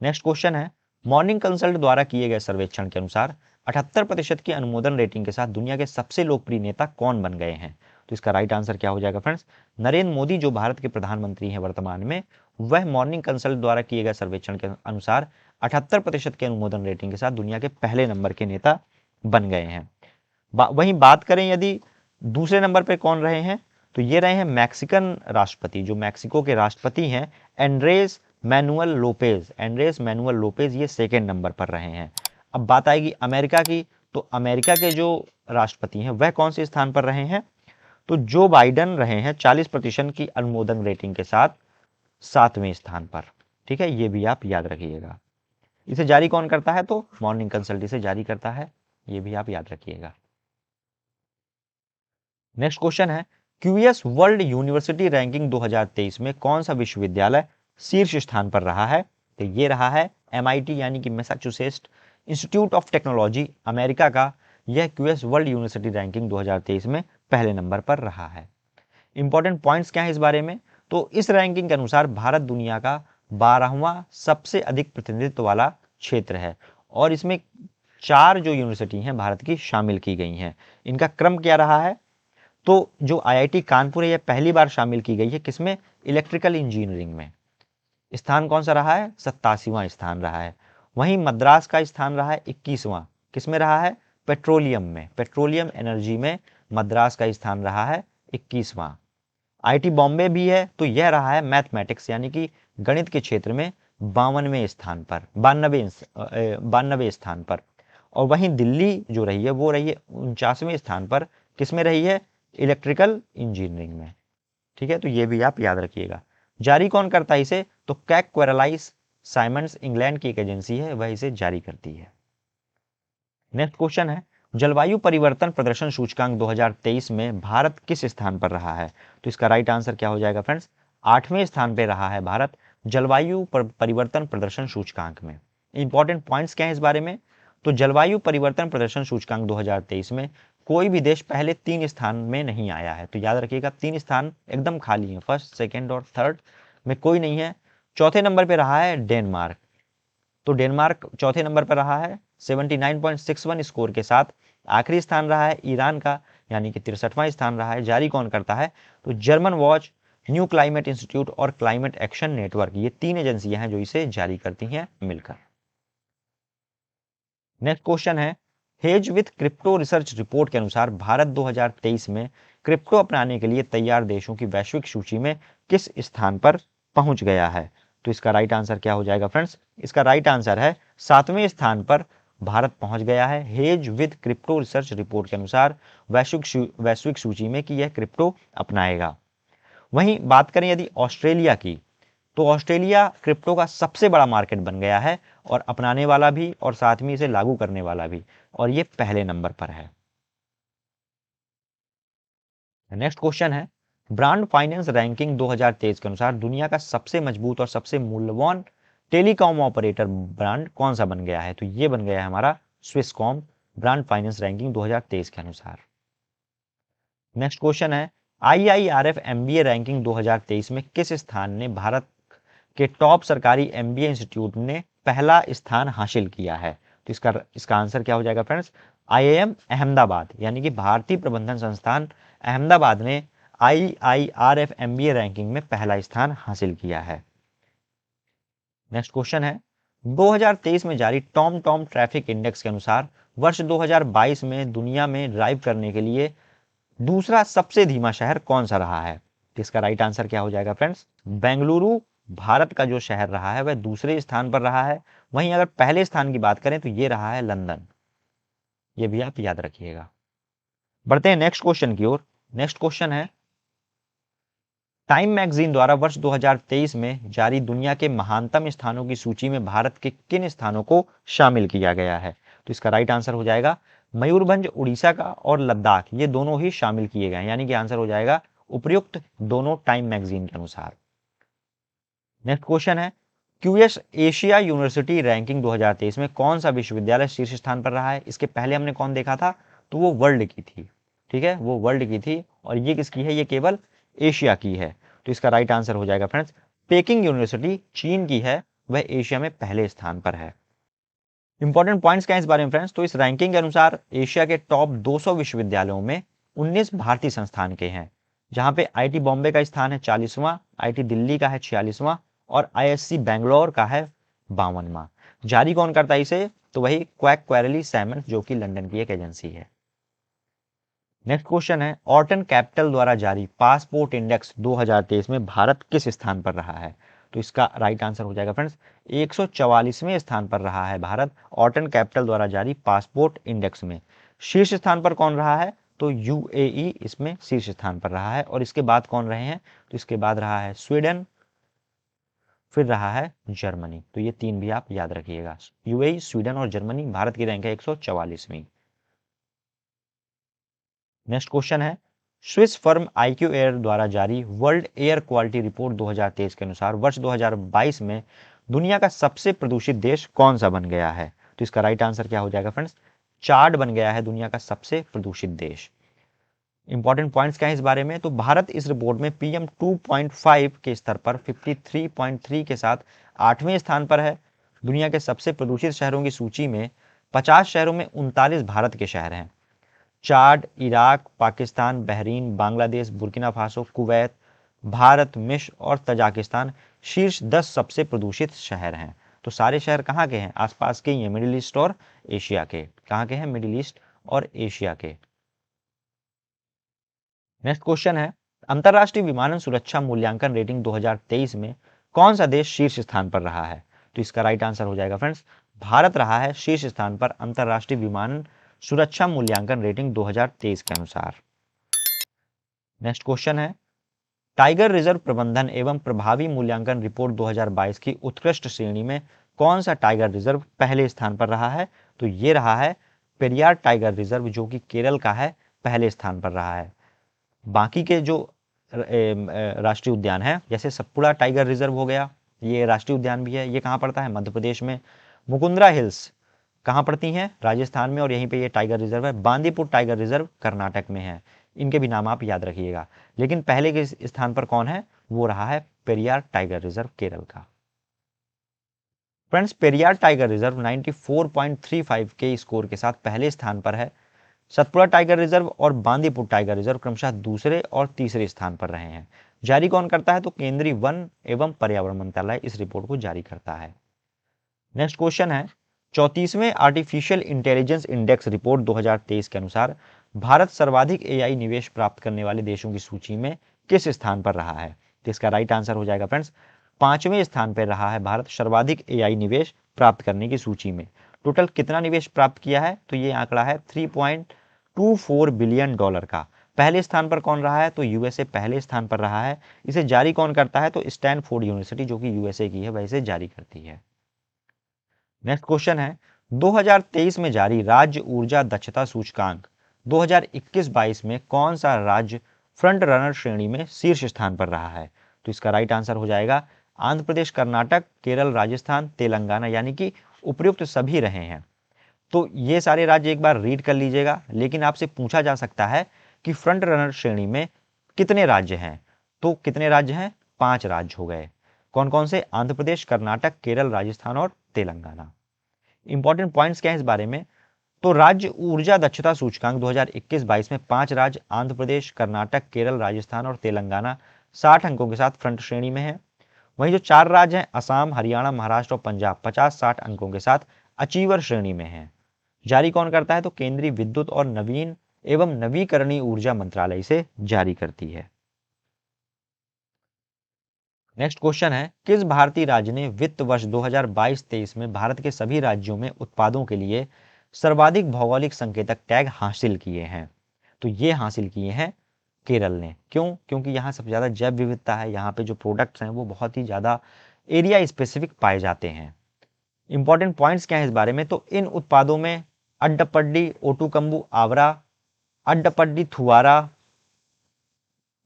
नेक्स्ट क्वेश्चन है, मॉर्निंग कंसल्ट द्वारा किए गए सर्वेक्षण के अनुसार 78% की अनुमोदन रेटिंग के साथ दुनिया के सबसे लोकप्रिय नेता कौन बन गए हैं? तो इसका राइट आंसर क्या हो जाएगा फ्रेंड्स? नरेंद्र मोदी, जो भारत के प्रधानमंत्री हैं वर्तमान में, वह मॉर्निंग कंसल्ट द्वारा किए गए सर्वेक्षण के अनुसार 78% के अनुमोदन रेटिंग के साथ दुनिया के पहले नंबर के नेता बन गए हैं। वहीं बात करें यदि दूसरे नंबर पर कौन रहे हैं, तो ये रहे हैं मैक्सिकन राष्ट्रपति, जो मैक्सिको के राष्ट्रपति हैं, एंड्रेस मैनुअल लोपेज ये सेकेंड नंबर पर रहे हैं। अब बात आएगी अमेरिका की, तो अमेरिका के जो राष्ट्रपति हैं वह कौन से स्थान पर रहे हैं? तो जो बाइडन रहे हैं 40% की अनुमोदन रेटिंग के साथ 7वें स्थान पर। ठीक है, ये भी आप याद रखिएगा। इसे जारी कौन करता है? तो मॉर्निंग कंसल्ट इसे जारी करता है, ये भी आप याद रखिएगा। नेक्स्ट क्वेश्चन है, क्यूएस वर्ल्ड यूनिवर्सिटी रैंकिंग 2023 में कौन सा विश्वविद्यालय शीर्ष स्थान पर रहा है? तो ये रहा है एमआईटी यानी कि Massachusetts institute of technology America का। यह क्यूएस वर्ल्ड यूनिवर्सिटी रैंकिंग 2023 में पहले नंबर पर रहा है। इंपॉर्टेंट पॉइंट्स क्या है इस बारे में? तो इस रैंकिंग के अनुसार भारत दुनिया का 12वां सबसे अधिक प्रतिनिधित्व वाला क्षेत्र है, और इसमें 4 जो यूनिवर्सिटी हैं भारत की शामिल की गई हैं। इनका क्रम क्या रहा है? तो जो आईआईटी कानपुर है यह पहली बार शामिल की गई है, किसमें? इलेक्ट्रिकल इंजीनियरिंग में। स्थान कौन सा रहा है? 87वां स्थान रहा है। वहीं मद्रास का स्थान रहा है 21वां, किसमें रहा है? पेट्रोलियम में, पेट्रोलियम एनर्जी में मद्रास का स्थान रहा है 21वां। आईआईटी बॉम्बे भी है, तो यह रहा है मैथमेटिक्स यानी कि गणित के क्षेत्र में 52वें स्थान पर, 92वें स्थान पर। और वहीं दिल्ली जो रही है वो रही है 49वें स्थान पर, किसमें रही है? इलेक्ट्रिकल इंजीनियरिंग में। ठीक है, तो ये भी आप याद रखिएगा। जारी कौन करता है इसे? तो कैक क्वेरलाइस साइमंड्स इंग्लैंड की एक एजेंसी है, वह इसे जारी करती है। नेक्स्ट क्वेश्चन है, जलवायु परिवर्तन प्रदर्शन सूचकांक 2023 में भारत किस स्थान पर रहा है? तो इसका राइट आंसर क्या हो जाएगा फ्रेंड्स? 8वें स्थान पर रहा है भारत जलवायु परिवर्तन प्रदर्शन सूचकांक में। इंपॉर्टेंट पॉइंट्स क्या है इस बारे में? तो जलवायु परिवर्तन प्रदर्शन सूचकांक 2023 में कोई भी देश पहले 3 स्थान में नहीं आया है। तो याद रखिएगा 3 स्थान एकदम खाली है, फर्स्ट, सेकेंड और थर्ड में कोई नहीं है। चौथे नंबर पर रहा है डेनमार्क। तो डेनमार्क चौथे नंबर पर रहा है 79.61 स्कोर के साथ। आखिरी स्थान रहा है ईरान का, यानी कि 63वां स्थान रहा है। जारी कौन करता है? तो German watch, new climate institute और क्लाइमेट एक्शन नेटवर्क, ये 3 एजेंसियां हैं जो इसे जारी करती हैं मिलकर। नेक्स्ट क्वेश्चन है, hedge with crypto research report के अनुसार भारत 2023 में क्रिप्टो अपनाने के लिए तैयार देशों की वैश्विक सूची में किस स्थान पर पहुंच गया है? तो इसका राइट आंसर क्या हो जाएगा फ्रेंड्स? इसका राइट आंसर है 7वें स्थान पर भारत पहुंच गया है hedge with crypto research report के अनुसार वैश्विक सूची में कि यह क्रिप्टो अपनाएगा। वहीं बात करें यदि ऑस्ट्रेलिया की, तो ऑस्ट्रेलिया क्रिप्टो का सबसे बड़ा मार्केट बन गया है और अपनाने वाला भी और साथ में इसे लागू करने वाला भी, और ये पहले नंबर पर है। नेक्स्ट क्वेश्चन है, ब्रांड फाइनेंस रैंकिंग 2023 के अनुसार दुनिया का सबसे मजबूत और सबसे मूल्यवान टेलीकॉम ऑपरेटर ब्रांड कौन सा बन गया है? तो ये बन गया है हमारा स्विसकॉम, ब्रांड फाइनेंस रैंकिंग 2023 के अनुसार। नेक्स्ट क्वेश्चन है, IIRF MBA रैंकिंग 2023 में किस स्थान ने भारत के टॉप सरकारी MBA इंस्टीट्यूट ने पहला स्थान हासिल किया है? तो इसका आंसर क्या हो जाएगा फ्रेंड्स? IIM अहमदाबाद, यानी कि भारतीय प्रबंधन संस्थान अहमदाबाद ने IIRF MBA रैंकिंग में पहला स्थान हासिल किया है। नेक्स्ट क्वेश्चन है, 2023 में जारी टॉम टॉम ट्रैफिक इंडेक्स के अनुसार वर्ष 2022 में दुनिया में ड्राइव करने के लिए दूसरा सबसे धीमा शहर कौन सा रहा है? इसका राइट आंसर क्या हो जाएगा फ्रेंड्स? बेंगलुरु भारत का जो शहर रहा है वह दूसरे स्थान पर रहा है। वहीं अगर पहले स्थान की बात करें तो ये रहा है लंदन। ये भी आप याद रखिएगा। बढ़ते हैं नेक्स्ट क्वेश्चन की ओर। नेक्स्ट क्वेश्चन है, टाइम मैगजीन द्वारा वर्ष 2023 में जारी दुनिया के महानतम स्थानों की सूची में भारत के किन स्थानों को शामिल किया गया है? तो इसका राइट आंसर हो जाएगा मयूरभंज उड़ीसा का और लद्दाख, ये दोनों ही शामिल किए गए हैं, यानी कि आंसर हो जाएगा उपयुक्त दोनों टाइम मैगजीन के अनुसार। नेक्स्ट क्वेश्चन है, क्यूएस एशिया यूनिवर्सिटी रैंकिंग 2023 में कौन सा विश्वविद्यालय शीर्ष स्थान पर रहा है? इसके पहले हमने कौन देखा था? तो वो वर्ल्ड की थी, ठीक है, वो वर्ल्ड की थी, और ये किसकी है? ये केवल एशिया की है। तो इसका राइट आंसर हो जाएगा फ्रेंड्स पेकिंग यूनिवर्सिटी, चीन की है, वह एशिया में पहले स्थान पर है। इंपॉर्टेंट पॉइंट्स क्या है इस बारे में फ्रेंड्स? तो इस रैंकिंग के अनुसार एशिया के टॉप 200 विश्वविद्यालयों में 19 भारतीय संस्थान के हैं, जहां पे आईटी बॉम्बे का स्थान है 40वां, आईटी दिल्ली का है 46वां और आईएससी बैंगलोर का है 52वां। जारी कौन करता है इसे? तो वही क्वैक क्वेरली सैमंड्स, जो कि लंदन की एक एजेंसी है। नेक्स्ट क्वेश्चन है, ऑर्टन कैपिटल द्वारा जारी पासपोर्ट इंडेक्स 2023 में भारत किस स्थान पर रहा है? तो इसका राइट आंसर हो जाएगा फ्रेंड्स 144वें स्थान पर रहा है भारत ऑर्टन कैपिटल द्वारा जारी पासपोर्ट इंडेक्स में। शीर्ष स्थान पर कौन रहा है? तो यूएई इसमें शीर्ष स्थान पर रहा है। और इसके बाद कौन रहे हैं? तो इसके बाद रहा है स्वीडन, फिर रहा है जर्मनी। तो ये 3 भी आप याद रखिएगा, यूएई, स्वीडन और जर्मनी। भारत की रैंक है 144वीं। नेक्स्ट क्वेश्चन है, स्विस फर्म IQ एयर द्वारा जारी वर्ल्ड एयर क्वालिटी रिपोर्ट 2023 के अनुसार वर्ष 2022 में दुनिया का सबसे प्रदूषित देश कौन सा बन गया है? तो इसका राइट आंसर क्या हो जाएगा फ्रेंड्स? चाड बन गया है दुनिया का सबसे प्रदूषित देश। इंपॉर्टेंट पॉइंट्स क्या है इस बारे में? तो भारत इस रिपोर्ट में PM 2.5 के स्तर पर 53.3 के साथ 8वें स्थान पर है। दुनिया के सबसे प्रदूषित शहरों की सूची में 50 शहरों में 39 भारत के शहर हैं। Chad, Iraq, Pakistan, Bahrain, Bangladesh, Burkina Faso, Kuwait, Bharat, मिस्र और तजाकिस्तान शीर्ष 10 सबसे प्रदूषित शहर हैं। तो सारे शहर कहाँ के हैं? आसपास के ही हैं, मिडिल ईस्ट और एशिया के। कहाँ के हैं? मिडिल ईस्ट और एशिया के। नेक्स्ट क्वेश्चन है, अंतरराष्ट्रीय विमानन सुरक्षा मूल्यांकन रेटिंग 2023 में कौन सा देश शीर्ष स्थान पर रहा है? तो इसका राइट आंसर हो जाएगा फ्रेंड्स भारत रहा है शीर्ष स्थान पर अंतरराष्ट्रीय विमानन सुरक्षा मूल्यांकन रेटिंग 2023 के अनुसार। नेक्स्ट क्वेश्चन है, टाइगर रिजर्व प्रबंधन एवं प्रभावी मूल्यांकन रिपोर्ट 2022 की उत्कृष्ट श्रेणी में कौन सा टाइगर रिजर्व पहले स्थान पर रहा है? तो ये रहा है पेरियार टाइगर रिजर्व, जो कि केरल का है, पहले स्थान पर रहा है। बाकी के जो राष्ट्रीय उद्यान है, जैसे सतपुड़ा टाइगर रिजर्व हो गया, ये राष्ट्रीय उद्यान भी है, ये कहाँ पड़ता है? मध्य प्रदेश में। मुकुंदरा हिल्स कहाँ पड़ती हैं? राजस्थान में, और यहीं पे ये टाइगर रिजर्व है। बांदीपुर टाइगर रिजर्व कर्नाटक में है। इनके भी नाम आप याद रखिएगा। लेकिन पहले के स्थान पर कौन है? वो रहा है पेरियार टाइगर रिजर्व, केरल का। फ्रेंड्स, पेरियार टाइगर रिजर्व 94.35 के स्कोर के साथ पहले स्थान पर है। सतपुड़ा टाइगर रिजर्व और बांदीपुर टाइगर रिजर्व क्रमशः दूसरे और तीसरे स्थान पर रहे हैं। जारी कौन करता है? तो केंद्रीय वन एवं पर्यावरण मंत्रालय इस रिपोर्ट को जारी करता है। नेक्स्ट क्वेश्चन है, 34वें आर्टिफिशियल इंटेलिजेंस इंडेक्स रिपोर्ट 2023 के अनुसार भारत सर्वाधिक एआई निवेश प्राप्त करने वाले देशों की सूची में किस स्थान पर रहा है? तो इसका राइट आंसर हो जाएगा फ्रेंड्स, 5वें स्थान पर रहा है भारत सर्वाधिक एआई निवेश प्राप्त करने की सूची में। टोटल कितना निवेश प्राप्त किया है? तो ये आंकड़ा है $3.24 बिलियन का। पहले स्थान पर कौन रहा है? तो यूएसए पहले स्थान पर रहा है। इसे जारी कौन करता है? तो स्टैनफोर्ड यूनिवर्सिटी, जो कि यूएसए की है, वह इसे जारी करती है। नेक्स्ट क्वेश्चन है, 2023 में जारी राज्य ऊर्जा दक्षता सूचकांक 2021-22 में कौन सा राज्य फ्रंट रनर श्रेणी में शीर्ष स्थान पर रहा है? तो इसका राइट आंसर हो जाएगा आंध्र प्रदेश, कर्नाटक, केरल, राजस्थान, तेलंगाना, यानी कि उपयुक्त सभी रहे हैं। तो ये सारे राज्य एक बार रीड कर लीजिएगा। लेकिन आपसे पूछा जा सकता है कि फ्रंट रनर श्रेणी में कितने राज्य हैं? तो कितने राज्य हैं? 5 राज्य हो गए। कौन कौन से? आंध्र प्रदेश, कर्नाटक, केरल, राजस्थान और तेलंगाना। इंपॉर्टेंट पॉइंट्स क्या है इस बारे में? तो राज्य ऊर्जा दक्षता सूचकांक 2021-22 में 5 राज्य आंध्र प्रदेश, कर्नाटक, केरल, राजस्थान और तेलंगाना 60 अंकों के साथ फ्रंट श्रेणी में है। वहीं जो 4 राज्य हैं असम, हरियाणा, महाराष्ट्र और पंजाब 50-60 अंकों के साथ अचीवर श्रेणी में है। जारी कौन करता है? तो केंद्रीय विद्युत और नवीन एवं नवीकरणीय ऊर्जा मंत्रालय से जारी करती है। नेक्स्ट क्वेश्चन है, किस भारतीय राज्य ने वित्त वर्ष 2022-23 में भारत के सभी राज्यों में उत्पादों के लिए सर्वाधिक भौगोलिक संकेतक टैग हासिल किए हैं? तो ये हासिल किए हैं केरल ने। क्यों? क्योंकि यहाँ सबसे ज़्यादा जैव विविधता है। यहाँ पे जो प्रोडक्ट्स हैं वो बहुत ही ज़्यादा एरिया स्पेसिफिक पाए जाते हैं। इंपॉर्टेंट पॉइंट्स क्या है इस बारे में? तो इन उत्पादों में अड्डपड्डी, ओटुकम्बू, आवरा, अड्डपड्डी थुआरा,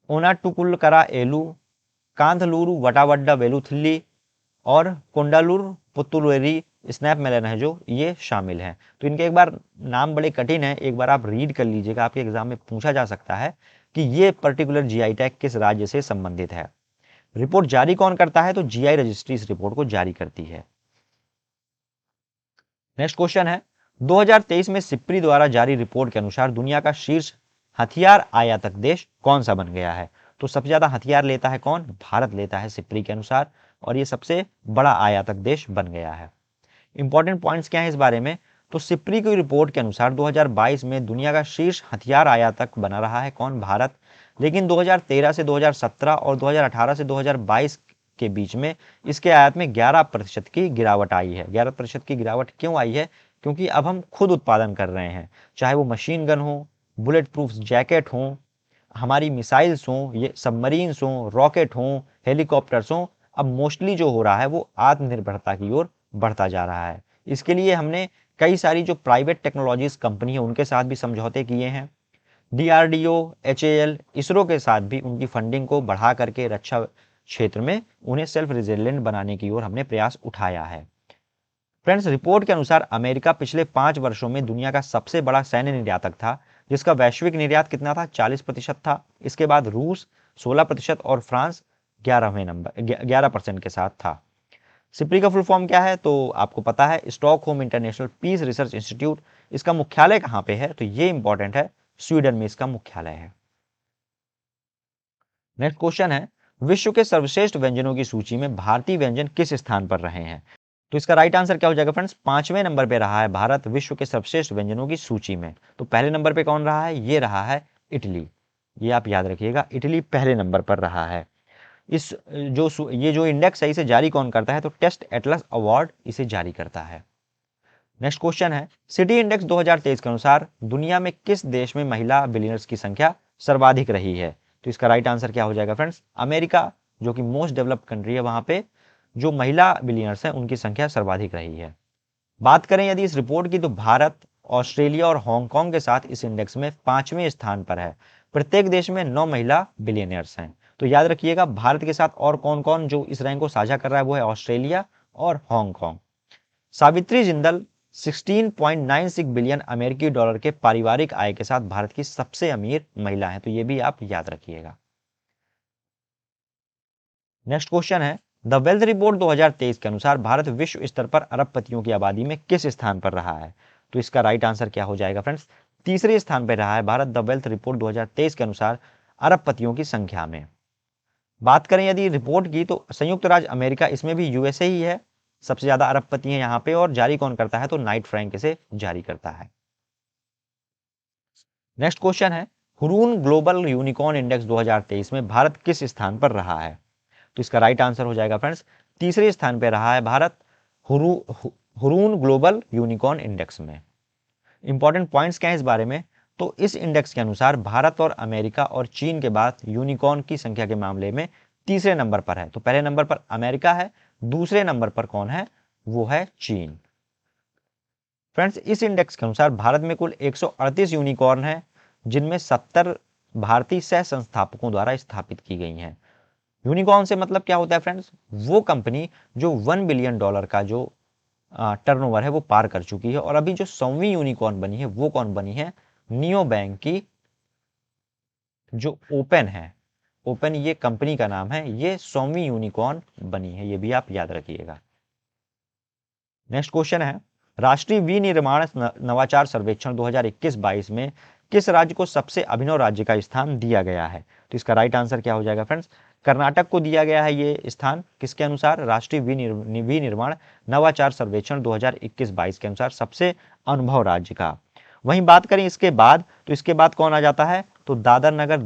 ओनाटुकुलकरा एलू, कांथलूरू वटावड्डा वेलुथिल्ली और कोंडालूर पुत्तुलेरी स्नैप मेलन है जो ये शामिल हैं। तो इनके एक बार नाम बड़े कठिन है, एक बार आप रीड कर लीजिएगा। आपके एग्जाम में पूछा जा सकता है कि ये पर्टिकुलर जीआई टैग किस राज्य से संबंधित है। रिपोर्ट जारी कौन करता है? तो जीआई रजिस्ट्री इस रिपोर्ट को जारी करती है। नेक्स्ट क्वेश्चन है, 2023 में सिप्री द्वारा जारी रिपोर्ट के अनुसार दुनिया का शीर्ष हथियार आयातक देश कौन सा बन गया है? तो सबसे ज्यादा हथियार लेता है कौन? भारत लेता है सिप्री के अनुसार, और ये सबसे बड़ा आयातक देश बन गया है। इंपॉर्टेंट पॉइंट्स क्या है इस बारे में? तो सिप्री की रिपोर्ट के अनुसार 2022 में दुनिया का शीर्ष हथियार आयातक बना रहा है कौन? भारत। लेकिन 2013 से 2017 और 2018 से 2022 के बीच में इसके आयात में 11% की गिरावट आई है। 11% की गिरावट क्यों आई है? क्योंकि अब हम खुद उत्पादन कर रहे हैं, चाहे वो मशीन गन हो, बुलेट प्रूफ जैकेट हो, हमारी मिसाइल्स हों, ये सबमरीन्स हों, रॉकेट हों, हेलीकॉप्टर्स हों। अब मोस्टली जो हो रहा है वो आत्मनिर्भरता की ओर बढ़ता जा रहा है। इसके लिए हमने कई सारी जो प्राइवेट टेक्नोलॉजीज कंपनी है उनके साथ भी समझौते किए हैं। डीआरडीओ, एचएएल, इसरो के साथ भी उनकी फंडिंग को बढ़ा करके रक्षा क्षेत्र में उन्हें सेल्फ रिजिलिएंट बनाने की ओर हमने प्रयास उठाया है। फ्रेंड्स, रिपोर्ट के अनुसार अमेरिका पिछले 5 वर्षों में दुनिया का सबसे बड़ा सैन्य निर्यातक था, जिसका वैश्विक निर्यात कितना था? 40% था। इसके बाद रूस 16% और फ्रांस 11% के साथ था। सिप्री का फुल फॉर्म क्या है? तो आपको पता है, Stockholm International Peace Research Institute. इसका मुख्यालय कहाँ पे है? तो ये इंपॉर्टेंट है, स्वीडन में इसका मुख्यालय है। नेक्स्ट क्वेश्चन है, विश्व के सर्वश्रेष्ठ व्यंजनों की सूची में भारतीय व्यंजन किस स्थान पर रहे हैं? तो इसका राइट आंसर क्या हो जाएगा फ्रेंड्स? 5वें नंबर पे रहा है भारत विश्व के सर्वश्रेष्ठ व्यंजनों की सूची में। तो पहले नंबर पे कौन रहा है? ये रहा है इटली। ये आप याद रखिएगा, इटली पहले नंबर पर रहा है। ये जो इंडेक्स है इसे जारी कौन करता है? तो टेस्ट एटलस अवार्ड इसे जारी करता है। नेक्स्ट क्वेश्चन है, सिटी इंडेक्स 2023 के अनुसार दुनिया में किस देश में महिला बिलियनर्स की संख्या सर्वाधिक रही है? तो इसका राइट आंसर क्या हो जाएगा फ्रेंड्स? अमेरिका, जो कि मोस्ट डेवलप्ड कंट्री है, वहां पे जो महिला बिलियनर्स हैं उनकी संख्या सर्वाधिक रही है। बात करें यदि इस रिपोर्ट की, तो भारत, ऑस्ट्रेलिया और हांगकांग के साथ इस इंडेक्स में 5वें स्थान पर है। प्रत्येक देश में 9 महिला बिलियनियर्स हैं। तो याद रखिएगा, भारत के साथ और कौन कौन जो इस रैंक को साझा कर रहा है वो है ऑस्ट्रेलिया और हांगकांग। सावित्री जिंदल 16.96 बिलियन अमेरिकी डॉलर के पारिवारिक आय के साथ भारत की सबसे अमीर महिला है, तो ये भी आप याद रखिएगा। नेक्स्ट क्वेश्चन है, द वेल्थ रिपोर्ट 2023 के अनुसार भारत विश्व स्तर पर अरबपतियों की आबादी में किस स्थान पर रहा है? तो इसका राइट आंसर क्या हो जाएगा फ्रेंड्स? तीसरे स्थान पर रहा है भारत द वेल्थ रिपोर्ट 2023 के अनुसार अरबपतियों की संख्या में। बात करें यदि रिपोर्ट की, तो संयुक्त राज्य अमेरिका, इसमें भी यूएसए ही है, सबसे ज्यादा अरबपति हैं यहाँ पे। और जारी कौन करता है? तो नाइट फ्रैंक इसे जारी करता है। नेक्स्ट क्वेश्चन है, हुरून ग्लोबल यूनिकॉर्न इंडेक्स 2023 में भारत किस स्थान पर रहा है? तो इसका राइट आंसर हो जाएगा फ्रेंड्स, तीसरे स्थान पर रहा है Bharat Hurun global unicorn index में। इंपॉर्टेंट पॉइंट्स क्या है इस बारे में? तो इस इंडेक्स के अनुसार भारत और अमेरिका और चीन के बाद यूनिकॉर्न की संख्या के मामले में तीसरे नंबर पर है। तो पहले नंबर पर अमेरिका है, दूसरे नंबर पर कौन है? वो है चीन। फ्रेंड्स, इस इंडेक्स के अनुसार भारत में कुल 138 यूनिकॉर्न है, जिनमें 70 भारतीय सह संस्थापकों द्वारा स्थापित की गई हैं। यूनिकॉर्न से मतलब क्या होता है फ्रेंड्स? वो कंपनी जो $1 बिलियन का जो टर्नओवर है वो पार कर चुकी है। और अभी जो 100वीं यूनिकॉर्न बनी है वो कौन बनी है? नियो बैंक की जो ओपन है, ओपन ये कंपनी का नाम है, ये 100वीं यूनिकॉर्न बनी है, ये भी आप याद रखिएगा। नेक्स्ट क्वेश्चन है, राष्ट्रीय विनिर्माण नवाचार सर्वेक्षण 2021-22 में किस राज्य को सबसे अभिनव राज्य का स्थान दिया गया है? तो इसका राइट आंसर क्या हो जाएगा फ्रेंड्स? कर्नाटक को दिया गया है ये स्थान। किसके अनुसार? राष्ट्रीय विनिर्माण नवाचार सर्वेक्षण 2021-22 के अनुसार सबसे अनुभव राज्य का। वहीं बात करें इसके बाद, तो इसके बाद कौन आ जाता है? तो दादर नगर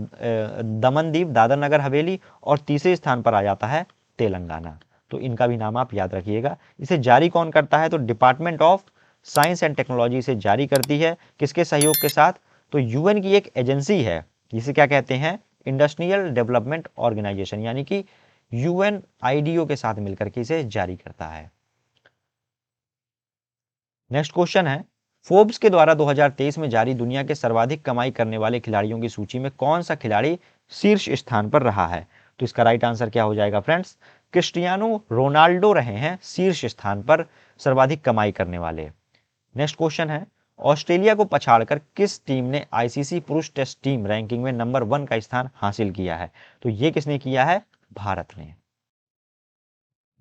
दमन दीव, दादर नगर हवेली, और तीसरे स्थान पर आ जाता है तेलंगाना। तो इनका भी नाम आप याद रखिएगा। इसे जारी कौन करता है? तो department of science and technology इसे जारी करती है। किसके सहयोग के साथ? तो यूएन की एक एजेंसी है, जिसे क्या कहते हैं? इंडस्ट्रियल डेवलपमेंट ऑर्गेनाइजेशन, यानी कि यूएनआईडीओ के साथ मिलकर के इसे जारी करता है। नेक्स्ट क्वेश्चन है, फोर्ब्स के द्वारा 2023 में जारी दुनिया के सर्वाधिक कमाई करने वाले खिलाड़ियों की सूची में कौन सा खिलाड़ी शीर्ष स्थान पर रहा है? तो इसका राइट आंसर क्या हो जाएगा फ्रेंड्स? क्रिस्टियानो रोनाल्डो रहे हैं शीर्ष स्थान पर सर्वाधिक कमाई करने वाले। नेक्स्ट क्वेश्चन है, ऑस्ट्रेलिया को पछाड़कर किस टीम ने आईसीसी पुरुष टेस्ट टीम रैंकिंग में नंबर 1 का स्थान हासिल किया है? तो ये किसने किया है? भारत ने।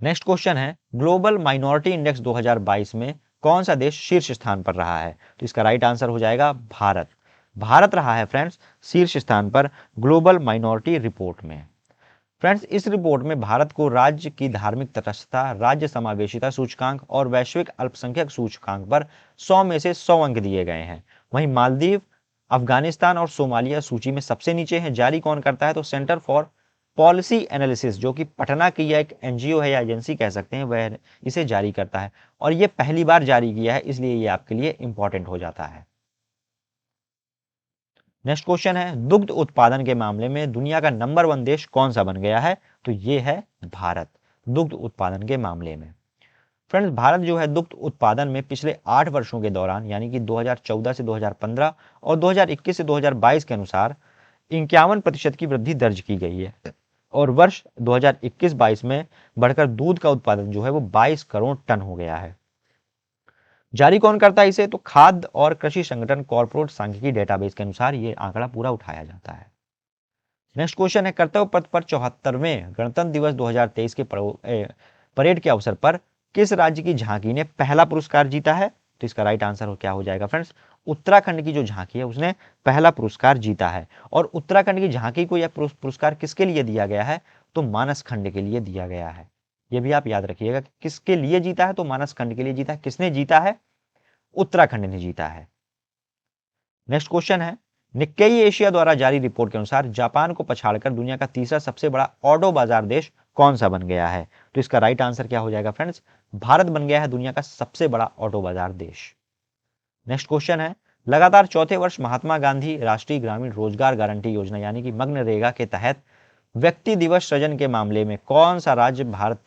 नेक्स्ट क्वेश्चन है, ग्लोबल माइनॉरिटी इंडेक्स 2022 में कौन सा देश शीर्ष स्थान पर रहा है? तो इसका राइट आंसर हो जाएगा भारत। भारत रहा है फ्रेंड्स शीर्ष स्थान पर ग्लोबल माइनॉरिटी रिपोर्ट में। फ्रेंड्स, इस रिपोर्ट में भारत को राज्य की धार्मिक तटस्थता, राज्य समावेशिता सूचकांक और वैश्विक अल्पसंख्यक सूचकांक पर 100 में से 100 अंक दिए गए हैं। वहीं मालदीव, अफगानिस्तान और सोमालिया सूची में सबसे नीचे है। जारी कौन करता है? तो सेंटर फॉर पॉलिसी एनालिसिस, जो कि पटना की एक एनजीओ है या एजेंसी कह सकते हैं, वह इसे जारी करता है। और यह पहली बार जारी किया है, इसलिए यह आपके लिए इंपॉर्टेंट हो जाता है। नेक्स्ट क्वेश्चन है, दुग्ध उत्पादन के मामले में दुनिया का नंबर 1 देश कौन सा बन गया है? तो यह है भारत, दुग्ध उत्पादन के मामले में। फ्रेंड्स, भारत जो है दुग्ध उत्पादन में पिछले 8 वर्षों के दौरान, यानी कि 2014 से 2015 और 2021 से 2022 के अनुसार 51% की वृद्धि दर्ज की गई है। और वर्ष 2021-22 में बढ़कर दूध का उत्पादन जो है वो 22 करोड़ टन हो गया है। जारी कौन करता है इसे? तो खाद्य और कृषि संगठन कॉर्पोरेट सांख्यिकी डेटाबेस के अनुसार ये आंकड़ा पूरा उठाया जाता है। नेक्स्ट क्वेश्चन है, कर्तव्य पथ पर 74वें गणतंत्र दिवस 2023 के परेड के अवसर पर किस राज्य की झांकी ने पहला पुरस्कार जीता है? तो इसका राइट आंसर क्या हो जाएगा फ्रेंड्स? उत्तराखंड की जो झांकी है उसने पहला पुरस्कार जीता है। और उत्तराखंड की झांकी को यह पुरस्कार किसके लिए दिया गया है? तो मानस खंड के लिए दिया गया है। यह भी आप याद रखिएगा, किसके लिए जीता है? तो मानस खंड के लिए जीता है। किसने जीता है? उत्तराखंड ने जीता है। नेक्स्ट क्वेश्चन है, निक्केई एशिया द्वारा जारी रिपोर्ट के अनुसार जापान को पछाड़कर दुनिया का तीसरा सबसे बड़ा ऑटो बाजार देश कौन सा बन गया है? तो इसका राइट आंसर क्या हो जाएगा फ्रेंड्स? भारत बन गया है दुनिया का सबसे बड़ा ऑटो बाजार देश। नेक्स्ट क्वेश्चन है, लगातार चौथे वर्ष महात्मा गांधी राष्ट्रीय ग्रामीण रोजगार गारंटी योजना यानी कि मनरेगा के तहत व्यक्ति दिवस सृजन के मामले में कौन सा राज्य भारत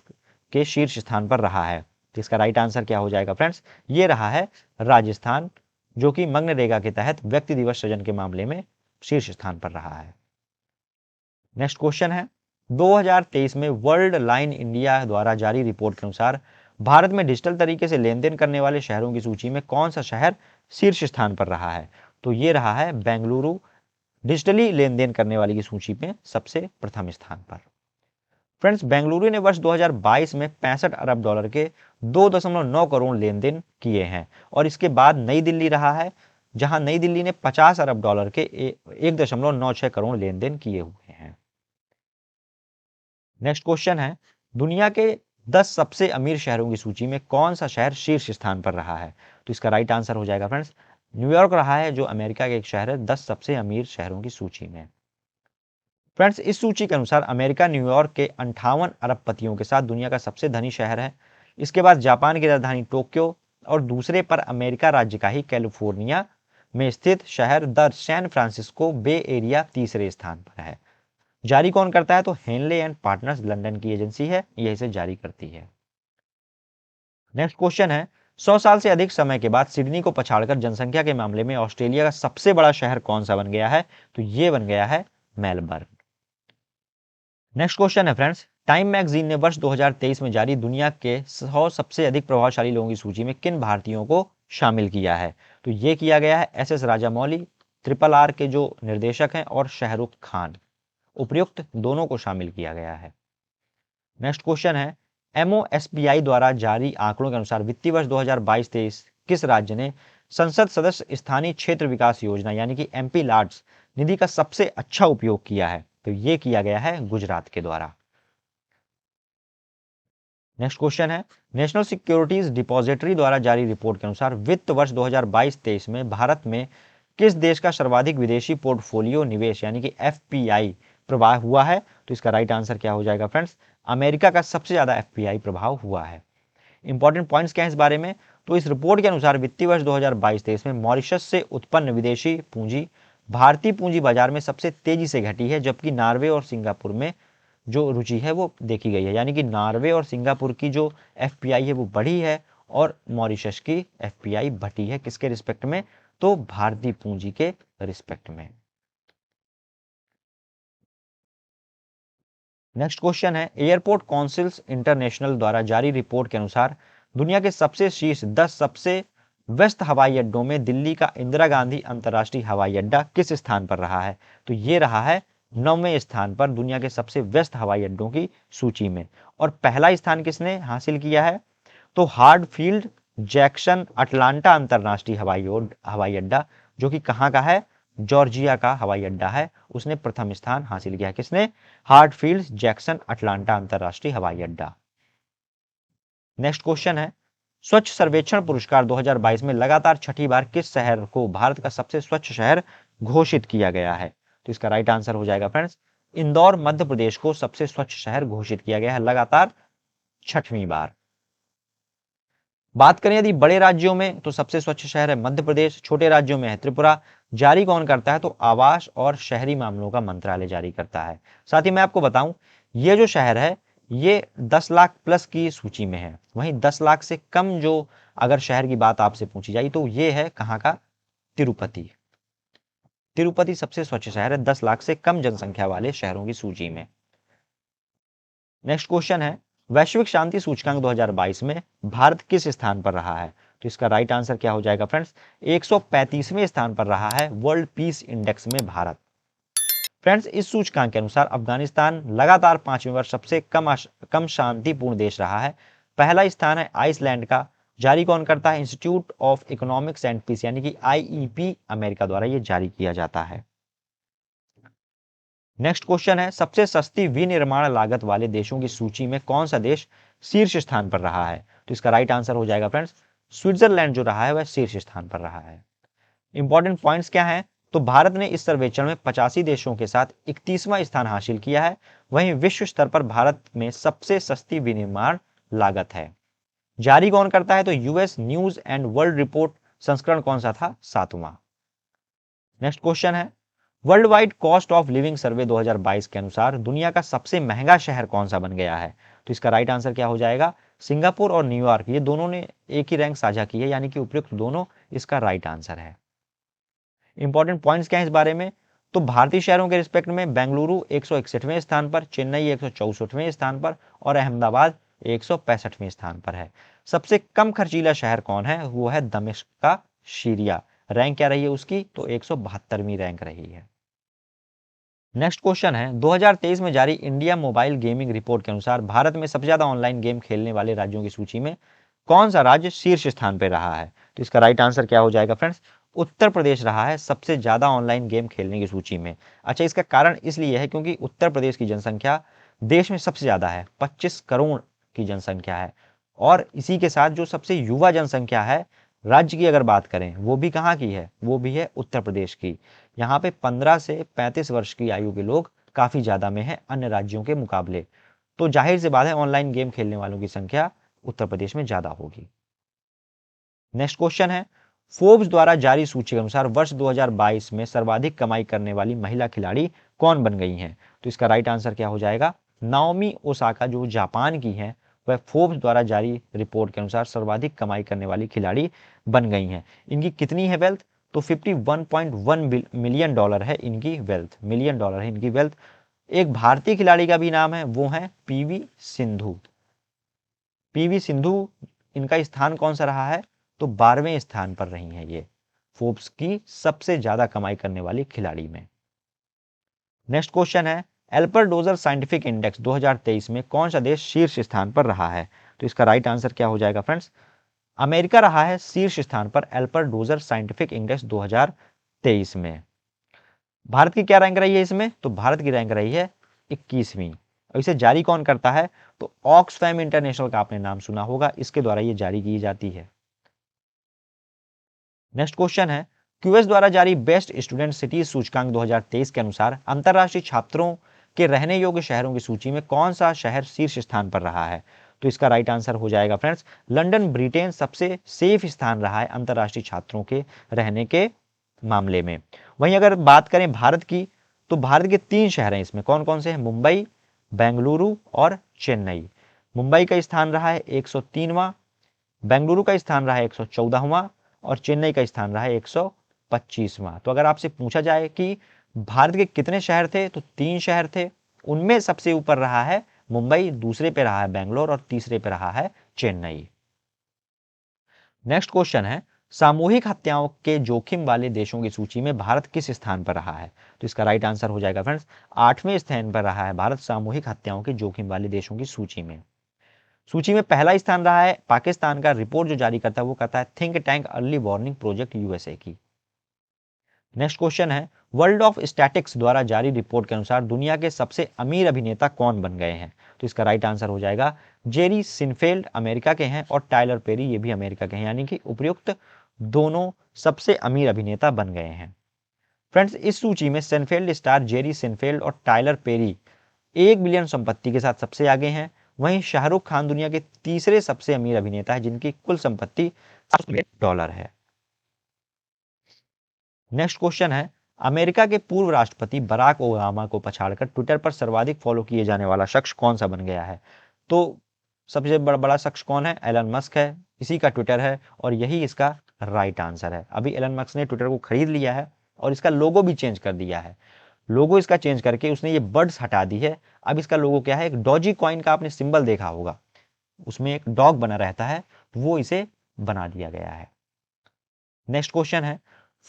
के शीर्ष स्थान पर रहा है? तो इसका राइट आंसर क्या हो जाएगा फ्रेंड्स? ये रहा है राजस्थान, जो कि मनरेगा के तहत व्यक्ति दिवस सृजन के मामले में शीर्ष स्थान पर रहा है। नेक्स्ट क्वेश्चन है, 2023 में वर्ल्ड लाइन इंडिया द्वारा जारी रिपोर्ट के अनुसार भारत में डिजिटल तरीके से लेन देन करने वाले शहरों की सूची में कौन सा शहर शीर्ष स्थान पर रहा है? तो ये रहा है बेंगलुरु, डिजिटली लेन देन करने वाली की सूची में सबसे प्रथम स्थान पर। फ्रेंड्स, बेंगलुरु ने वर्ष 2022 में 65 अरब डॉलर के 2.9 करोड़ लेन देन किए हैं और इसके बाद नई दिल्ली रहा है, जहां नई दिल्ली ने 50 अरब डॉलर के 1.96 करोड़ लेन देन किए हुए हैं। नेक्स्ट क्वेश्चन है, दुनिया के 10 सबसे अमीर शहरों की सूची में कौन सा शहर शीर्ष स्थान पर रहा है? तो इसका राइट आंसर हो जाएगा फ्रेंड्स, न्यूयॉर्क रहा है, जो अमेरिका का एक शहर है 10 सबसे अमीर शहरों की सूची में। फ्रेंड्स, इस सूची के अनुसार अमेरिका न्यूयॉर्क के 58 अरबपतियों के साथ दुनिया का सबसे धनी शहर है। इसके बाद जापान की राजधानी टोक्यो और दूसरे पर अमेरिका राज्य का ही कैलिफोर्निया में स्थित शहर the San Francisco Bay Area तीसरे स्थान पर है। जारी कौन करता है? तो हेनले एंड पार्टनर्स लंदन की एजेंसी है, यह इसे जारी करती है। नेक्स्ट क्वेश्चन है, 100 साल से अधिक समय के बाद सिडनी को पछाड़कर जनसंख्या के मामले में ऑस्ट्रेलिया का सबसे बड़ा शहर कौन सा बन गया है? तो यह बन गया है मेलबर्न। नेक्स्ट क्वेश्चन है फ्रेंड्स, टाइम मैगजीन ने वर्ष 2023 में जारी दुनिया के 100 सबसे अधिक प्रभावशाली लोगों की सूची में किन भारतीयों को शामिल किया है? तो यह किया गया है एस राजामौली, RRR के जो निर्देशक हैं, और शाहरुख खान, उपयुक्त दोनों को शामिल किया गया है। नेक्स्ट क्वेश्चन है, MOSPI द्वारा जारी आंकड़ों के अनुसार वित्तीय वर्ष 2022-23 किस राज्य ने संसद सदस्य स्थानीय क्षेत्र विकास योजना यानी कि MP लाड्स निधि का सबसे अच्छा उपयोग किया है? तो यह किया गया है गुजरात के द्वारा। नेक्स्ट क्वेश्चन है, नेशनल सिक्योरिटीज डिपॉजिटरी द्वारा जारी रिपोर्ट के अनुसार वित्त वर्ष 2022-23 में भारत में किस देश का सर्वाधिक विदेशी पोर्टफोलियो निवेश यानी कि FPI प्रभाव हुआ है? तो इसका राइट आंसर क्या हो जाएगा फ्रेंड्स? अमेरिका का सबसे ज्यादा FPI प्रभाव हुआ है। इंपॉर्टेंट पॉइंट्स क्या है इस बारे में? तो इस रिपोर्ट के अनुसार वित्तीय वर्ष 2022-23 में मॉरिशस से उत्पन्न विदेशी पूंजी भारतीय पूंजी बाजार में सबसे तेजी से घटी है, जबकि नॉर्वे और सिंगापुर में जो रुचि है वो देखी गई है, यानी कि नॉर्वे और सिंगापुर की जो FPI है वो बढ़ी है और मॉरिशस की FPI घटी है। किसके रिस्पेक्ट में? तो भारतीय पूंजी के रिस्पेक्ट में। नेक्स्ट क्वेश्चन है, एयरपोर्ट काउंसिल्स इंटरनेशनल द्वारा जारी रिपोर्ट के अनुसार दुनिया के सबसे शीर्ष 10 सबसे व्यस्त हवाई अड्डों में दिल्ली का इंदिरा गांधी अंतर्राष्ट्रीय हवाई अड्डा किस स्थान पर रहा है? तो ये रहा है 9वें स्थान पर दुनिया के सबसे व्यस्त हवाई अड्डों की सूची में। और पहला स्थान किसने हासिल किया है? तो हार्टफील्ड जैक्सन अटलांटा अंतर्राष्ट्रीय हवाई अड्डा, जो कि कहाँ का है? जॉर्जिया का हवाई अड्डा है, उसने प्रथम स्थान हासिल किया। किसने? हार्टफील्ड जैक्सन अटलांटा अंतर्राष्ट्रीय हवाई अड्डा। नेक्स्ट क्वेश्चन है, स्वच्छ सर्वेक्षण पुरस्कार 2022 में लगातार छठी बार किस शहर को भारत का सबसे स्वच्छ शहर घोषित किया गया है? तो इसका राइट आंसर हो जाएगा फ्रेंड्स, इंदौर मध्य प्रदेश को सबसे स्वच्छ शहर घोषित किया गया है लगातार छठवीं बार। बात करें यदि बड़े राज्यों में, तो सबसे स्वच्छ शहर है मध्य प्रदेश, छोटे राज्यों में है त्रिपुरा। जारी कौन करता है? तो आवास और शहरी मामलों का मंत्रालय जारी करता है। साथ ही मैं आपको बताऊं, ये जो शहर है ये 10 लाख प्लस की सूची में है। वहीं 10 लाख से कम जो अगर शहर की बात आपसे पूछी जाए तो ये है कहाँ का? तिरुपति। तिरुपति सबसे स्वच्छ शहर है 10 लाख से कम जनसंख्या वाले शहरों की सूची में। नेक्स्ट क्वेश्चन है, वैश्विक शांति सूचकांक 2022 में भारत किस स्थान पर रहा है? तो इसका राइट आंसर क्या हो जाएगा फ्रेंड्स? 135वें स्थान पर रहा है वर्ल्ड पीस इंडेक्स में भारत। फ्रेंड्स, इस सूचकांक के अनुसार अफगानिस्तान लगातार 5वें वर्ष सबसे कम शांतिपूर्ण देश रहा है। पहला स्थान है आइसलैंड का। जारी कौन करता है? Institute of Economics and Peace यानी कि IEP अमेरिका द्वारा यह जारी किया जाता है। नेक्स्ट क्वेश्चन है, सबसे सस्ती विनिर्माण लागत वाले देशों की सूची में कौन सा देश शीर्ष स्थान पर रहा है? तो इसका राइट आंसर हो जाएगा फ्रेंड्स, स्विट्जरलैंड जो रहा है वह शीर्ष स्थान पर रहा है। इंपॉर्टेंट पॉइंट्स क्या हैं? तो भारत ने इस सर्वेक्षण में 85 देशों के साथ 31वां स्थान हासिल किया है। वहीं विश्व स्तर पर भारत में सबसे सस्ती विनिर्माण लागत है। जारी कौन करता है? तो US news and world report संस्करण कौन सा था? 7वां। नेक्स्ट क्वेश्चन है, world wide cost of living survey 2022 के अनुसार दुनिया का सबसे महंगा शहर कौन सा बन गया है? तो इसका राइट आंसर क्या हो जाएगा? सिंगापुर और न्यूयॉर्क, ये दोनों ने एक ही रैंक साझा की है, यानी कि उपयुक्त दोनों इसका राइट आंसर है। इंपॉर्टेंट पॉइंट्स क्या है इस बारे में? तो भारतीय शहरों के रिस्पेक्ट में बेंगलुरु 161वें स्थान पर, चेन्नई 164वें स्थान पर और अहमदाबाद 165वें स्थान पर है। सबसे कम खर्चीला शहर कौन है? वो है दमिश्क का शीरिया। रैंक क्या रही है उसकी? तो 172वीं रैंक रही है। नेक्स्ट क्वेश्चन है, 2023 में जारी इंडिया मोबाइल गेमिंग रिपोर्ट के अनुसार भारत में सबसे ज्यादा ऑनलाइन गेम खेलने वाले राज्यों की सूची में कौन सा राज्य शीर्ष स्थान पर रहा है? तो इसका राइट आंसर क्या हो जाएगा फ्रेंड्स? उत्तर प्रदेश रहा है सबसे ज्यादा ऑनलाइन गेम खेलने की सूची में। अच्छा, इसका कारण इसलिए है क्योंकि उत्तर प्रदेश की जनसंख्या देश में सबसे ज्यादा है, 25 करोड़ की जनसंख्या है। और इसी के साथ जो सबसे युवा जनसंख्या है राज्य की अगर बात करें, वो भी कहाँ की है? वो भी है उत्तर प्रदेश की। यहाँ पे 15 से 35 वर्ष की आयु के लोग काफी ज्यादा में है अन्य राज्यों के मुकाबले। तो जाहिर सी बात है ऑनलाइन गेम खेलने वालों की संख्या उत्तर प्रदेश में ज्यादा होगी। नेक्स्ट क्वेश्चन है, फोर्ब्स द्वारा जारी सूची के अनुसार वर्ष 2022 में सर्वाधिक कमाई करने वाली महिला खिलाड़ी कौन बन गई हैं? तो इसका राइट आंसर क्या हो जाएगा? नाओमी ओसाका, जो जापान की हैं, वह फोर्ब्स द्वारा जारी रिपोर्ट के अनुसार सर्वाधिक कमाई करने वाली खिलाड़ी बन गई हैं। इनकी कितनी है वेल्थ? तो 51.1 मिलियन डॉलर है इनकी वेल्थ, मिलियन डॉलर है इनकी वेल्थ। एक भारतीय खिलाड़ी का भी नाम है, वो है पीवी सिंधु। पीवी सिंधु, इनका स्थान कौन सा रहा है? तो 12वें स्थान पर रही हैं ये फोर्ब्स की सबसे ज्यादा कमाई करने वाली खिलाड़ी में। नेक्स्ट क्वेश्चन है, एल्पर डोजर साइंटिफिक इंडेक्स 2023 में कौन सा देश शीर्ष स्थान पर रहा है? तो इसका राइट आंसर क्या हो जाएगा फ्रेंड्स? अमेरिका रहा है शीर्ष स्थान पर एल्पर डोजर साइंटिफिक इंडेक्स 2023 में। भारत की क्या रैंक रही है इसमें? तो भारत की रैंक रही है 21वीं। और इसे जारी कौन करता है? तो ऑक्सफैम इंटरनेशनल का आपने नाम सुना होगा, इसके द्वारा ये जारी की जाती है। नेक्स्ट क्वेश्चन है, क्यूएस द्वारा जारी बेस्ट स्टूडेंट सिटीज सूचकांक 2023 के अनुसार अंतरराष्ट्रीय छात्रों के रहने योग्य शहरों की सूची में कौन सा शहर शीर्ष स्थान पर रहा है? तो इसका राइट आंसर हो जाएगा फ्रेंड्स, लंदन ब्रिटेन सबसे सेफ स्थान रहा है अंतरराष्ट्रीय छात्रों के रहने के मामले में। वहीं अगर बात करें भारत की, तो भारत के 3 शहर हैं इसमें, कौन कौन से हैं? मुंबई, बेंगलुरु और चेन्नई। मुंबई का स्थान रहा है 103वां, बेंगलुरु का स्थान रहा है 114वां और चेन्नई का स्थान रहा है 125वां। तो अगर आपसे पूछा जाए कि भारत के कितने शहर थे, तो 3 शहर थे। उनमें सबसे ऊपर रहा है मुंबई, दूसरे पे रहा है बेंगलोर और तीसरे पे रहा है चेन्नई। नेक्स्ट क्वेश्चन है, सामूहिक हत्याओं के जोखिम वाले देशों की सूची में भारत किस स्थान पर रहा है? तो इसका राइट आंसर हो जाएगा फ्रेंड्स, 8वें स्थान पर रहा है भारत सामूहिक हत्याओं के जोखिम वाले देशों की सूची में। सूची में पहला स्थान रहा है पाकिस्तान का। रिपोर्ट जो जारी करता है वो कहता है think tank early warning project USA की। नेक्स्ट क्वेश्चन है, वर्ल्ड ऑफ स्टैटिक्स द्वारा जारी रिपोर्ट के अनुसार दुनिया के सबसे अमीर अभिनेता कौन बन गए हैं? तो इसका राइट आंसर हो जाएगा जेरी सिनफेल्ड, अमेरिका के हैं, और टाइलर पेरी, ये भी अमेरिका के हैं, यानी कि उपयुक्त दोनों सबसे अमीर अभिनेता बन गए हैं। फ्रेंड्स, इस सूची में सिनफेल्ड स्टार जेरी सिनफेल्ड और टाइलर पेरी 1 बिलियन संपत्ति के साथ सबसे आगे हैं। वहीं शाहरुख खान दुनिया के तीसरे सबसे अमीर अभिनेता है जिनकी कुल संपत्ति $7 है। नेक्स्ट क्वेश्चन है, अमेरिका के पूर्व राष्ट्रपति बराक ओबामा को पछाड़कर ट्विटर पर सर्वाधिक फॉलो किए जाने वाला शख्स कौन सा बन गया है? तो सबसे बड़ा शख्स कौन है? एलन मस्क है, इसी का ट्विटर है और यही इसका राइट आंसर है। अभी एलन मस्क ने ट्विटर को खरीद लिया है और इसका लोगो भी चेंज कर दिया है। लोगो इसका चेंज करके उसने ये बर्ड्स हटा दी है। अब इसका लोगो क्या है? एक डॉजी कॉइन का आपने सिंबल देखा होगा, उसमें एक डॉग बना रहता है, वो इसे बना दिया गया है। नेक्स्ट क्वेश्चन है,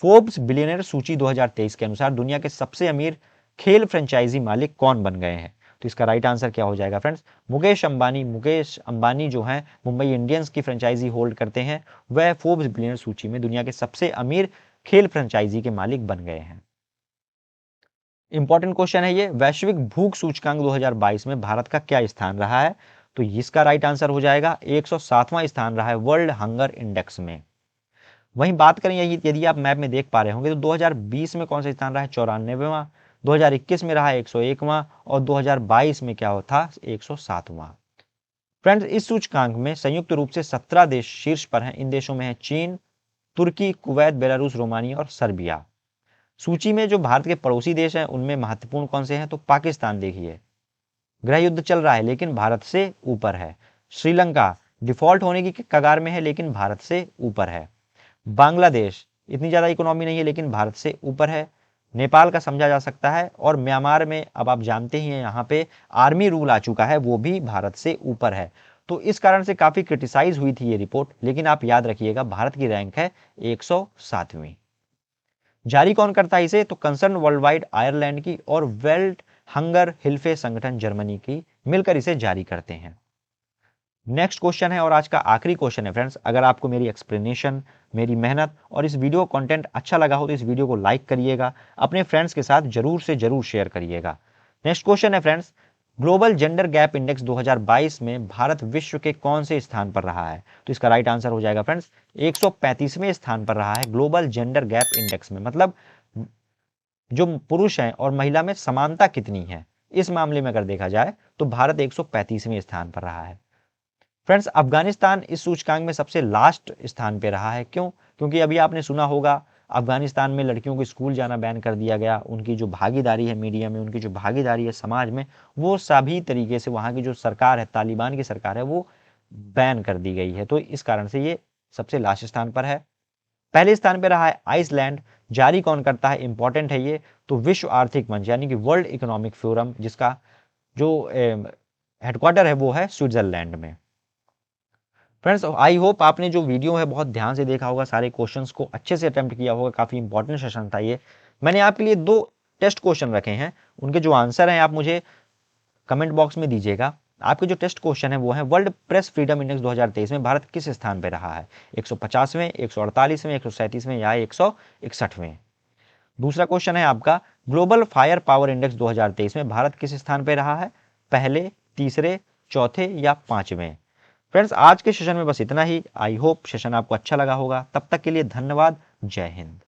फोर्ब्स बिलियनर सूची 2023 के अनुसार दुनिया के सबसे अमीर खेल फ्रेंचाइजी मालिक कौन बन गए हैं? तो इसका राइट आंसर क्या हो जाएगा फ्रेंड्स? मुकेश अंबानी। मुकेश अंबानी जो हैं मुंबई इंडियंस की फ्रेंचाइजी होल्ड करते हैं, वह फोर्ब्स बिलियनर सूची में दुनिया के सबसे अमीर खेल फ्रेंचाइजी के मालिक बन गए हैं। इंपॉर्टेंट क्वेश्चन है ये, वैश्विक भूख सूचकांक 2022 में भारत का क्या स्थान रहा है? तो इसका राइट आंसर हो जाएगा 107वां स्थान रहा है वर्ल्ड हंगर इंडेक्स में। वहीं बात करें यदि आप मैप में देख पा रहे होंगे तो 2020 में कौन सा स्थान रहा है? 94वां। 2021 में रहा 101वां और 2022 में क्या था? 107वां। फ्रेंड्स, इस सूचकांक में संयुक्त रूप से 17 देश शीर्ष पर हैं। इन देशों में है चीन, तुर्की, कुवैत, बेलारूस, रोमानिया और सर्बिया। सूची में जो भारत के पड़ोसी देश हैं उनमें महत्वपूर्ण कौन से हैं, तो पाकिस्तान देखिए गृह युद्ध चल रहा है लेकिन भारत से ऊपर है। श्रीलंका डिफॉल्ट होने की कगार में है लेकिन भारत से ऊपर है। बांग्लादेश इतनी ज़्यादा इकोनॉमी नहीं है लेकिन भारत से ऊपर है। नेपाल का समझा जा सकता है। और म्यांमार में अब आप जानते ही हैं यहाँ पे आर्मी रूल आ चुका है, वो भी भारत से ऊपर है। तो इस कारण से काफ़ी क्रिटिसाइज हुई थी ये रिपोर्ट, लेकिन आप याद रखिएगा भारत की रैंक है 107वीं। जारी कौन करता है इसे, तो कंसर्न वर्ल्ड वाइड आयरलैंड की और वेल्ट हंगर हिल्फे संगठन जर्मनी की मिलकर इसे जारी करते हैं। नेक्स्ट क्वेश्चन है और आज का आखिरी क्वेश्चन है फ्रेंड्स। अगर आपको मेरी एक्सप्लेनेशन, मेरी मेहनत और इस वीडियो कंटेंट अच्छा लगा हो तो इस वीडियो को लाइक करिएगा, अपने फ्रेंड्स के साथ जरूर से जरूर शेयर करिएगा। नेक्स्ट क्वेश्चन है friends, global gender gap index 2022 में भारत विश्व के कौन से स्थान पर रहा है, तो इसका राइट आंसर हो जाएगा फ्रेंड्स 135वें स्थान पर रहा है ग्लोबल जेंडर गैप इंडेक्स में। मतलब जो पुरुष हैं और महिला में समानता कितनी है, इस मामले में अगर देखा जाए तो भारत 135वें स्थान पर रहा है। फ्रेंड्स अफगानिस्तान इस सूचकांक में सबसे लास्ट स्थान पे रहा है। क्यों? क्योंकि अभी आपने सुना होगा अफगानिस्तान में लड़कियों को स्कूल जाना बैन कर दिया गया। उनकी जो भागीदारी है मीडिया में, उनकी जो भागीदारी है समाज में, वो सभी तरीके से वहाँ की जो सरकार है, तालिबान की सरकार है, वो बैन कर दी गई है। तो इस कारण से ये सबसे लास्ट स्थान पर है। पहले स्थान पर रहा है आइसलैंड। जारी कौन करता है, इंपॉर्टेंट है ये, तो विश्व आर्थिक मंच यानी कि वर्ल्ड इकोनॉमिक फोरम, जिसका जो हेडक्वार्टर है वो है स्विट्जरलैंड में। फ्रेंड्स आई होप आपने जो वीडियो है बहुत ध्यान से देखा होगा, सारे क्वेश्चंस को अच्छे से अटेम्प्ट किया होगा। काफ़ी इंपॉर्टेंट सेशन था ये। मैंने आपके लिए 2 टेस्ट क्वेश्चन रखे हैं, उनके जो आंसर हैं आप मुझे कमेंट बॉक्स में दीजिएगा। आपके जो टेस्ट क्वेश्चन है वो है वर्ल्ड प्रेस फ्रीडम इंडेक्स 2023 में भारत किस स्थान पर रहा है, 150वें, 148वें, 137वें या 161वें। दूसरा क्वेश्चन है आपका ग्लोबल फायर पावर इंडेक्स 2023 में भारत किस स्थान पर रहा है, पहले, तीसरे, चौथे या पांचवें। फ्रेंड्स आज के सेशन में बस इतना ही। आई होप सेशन आपको अच्छा लगा होगा। तब तक के लिए धन्यवाद। जय हिंद।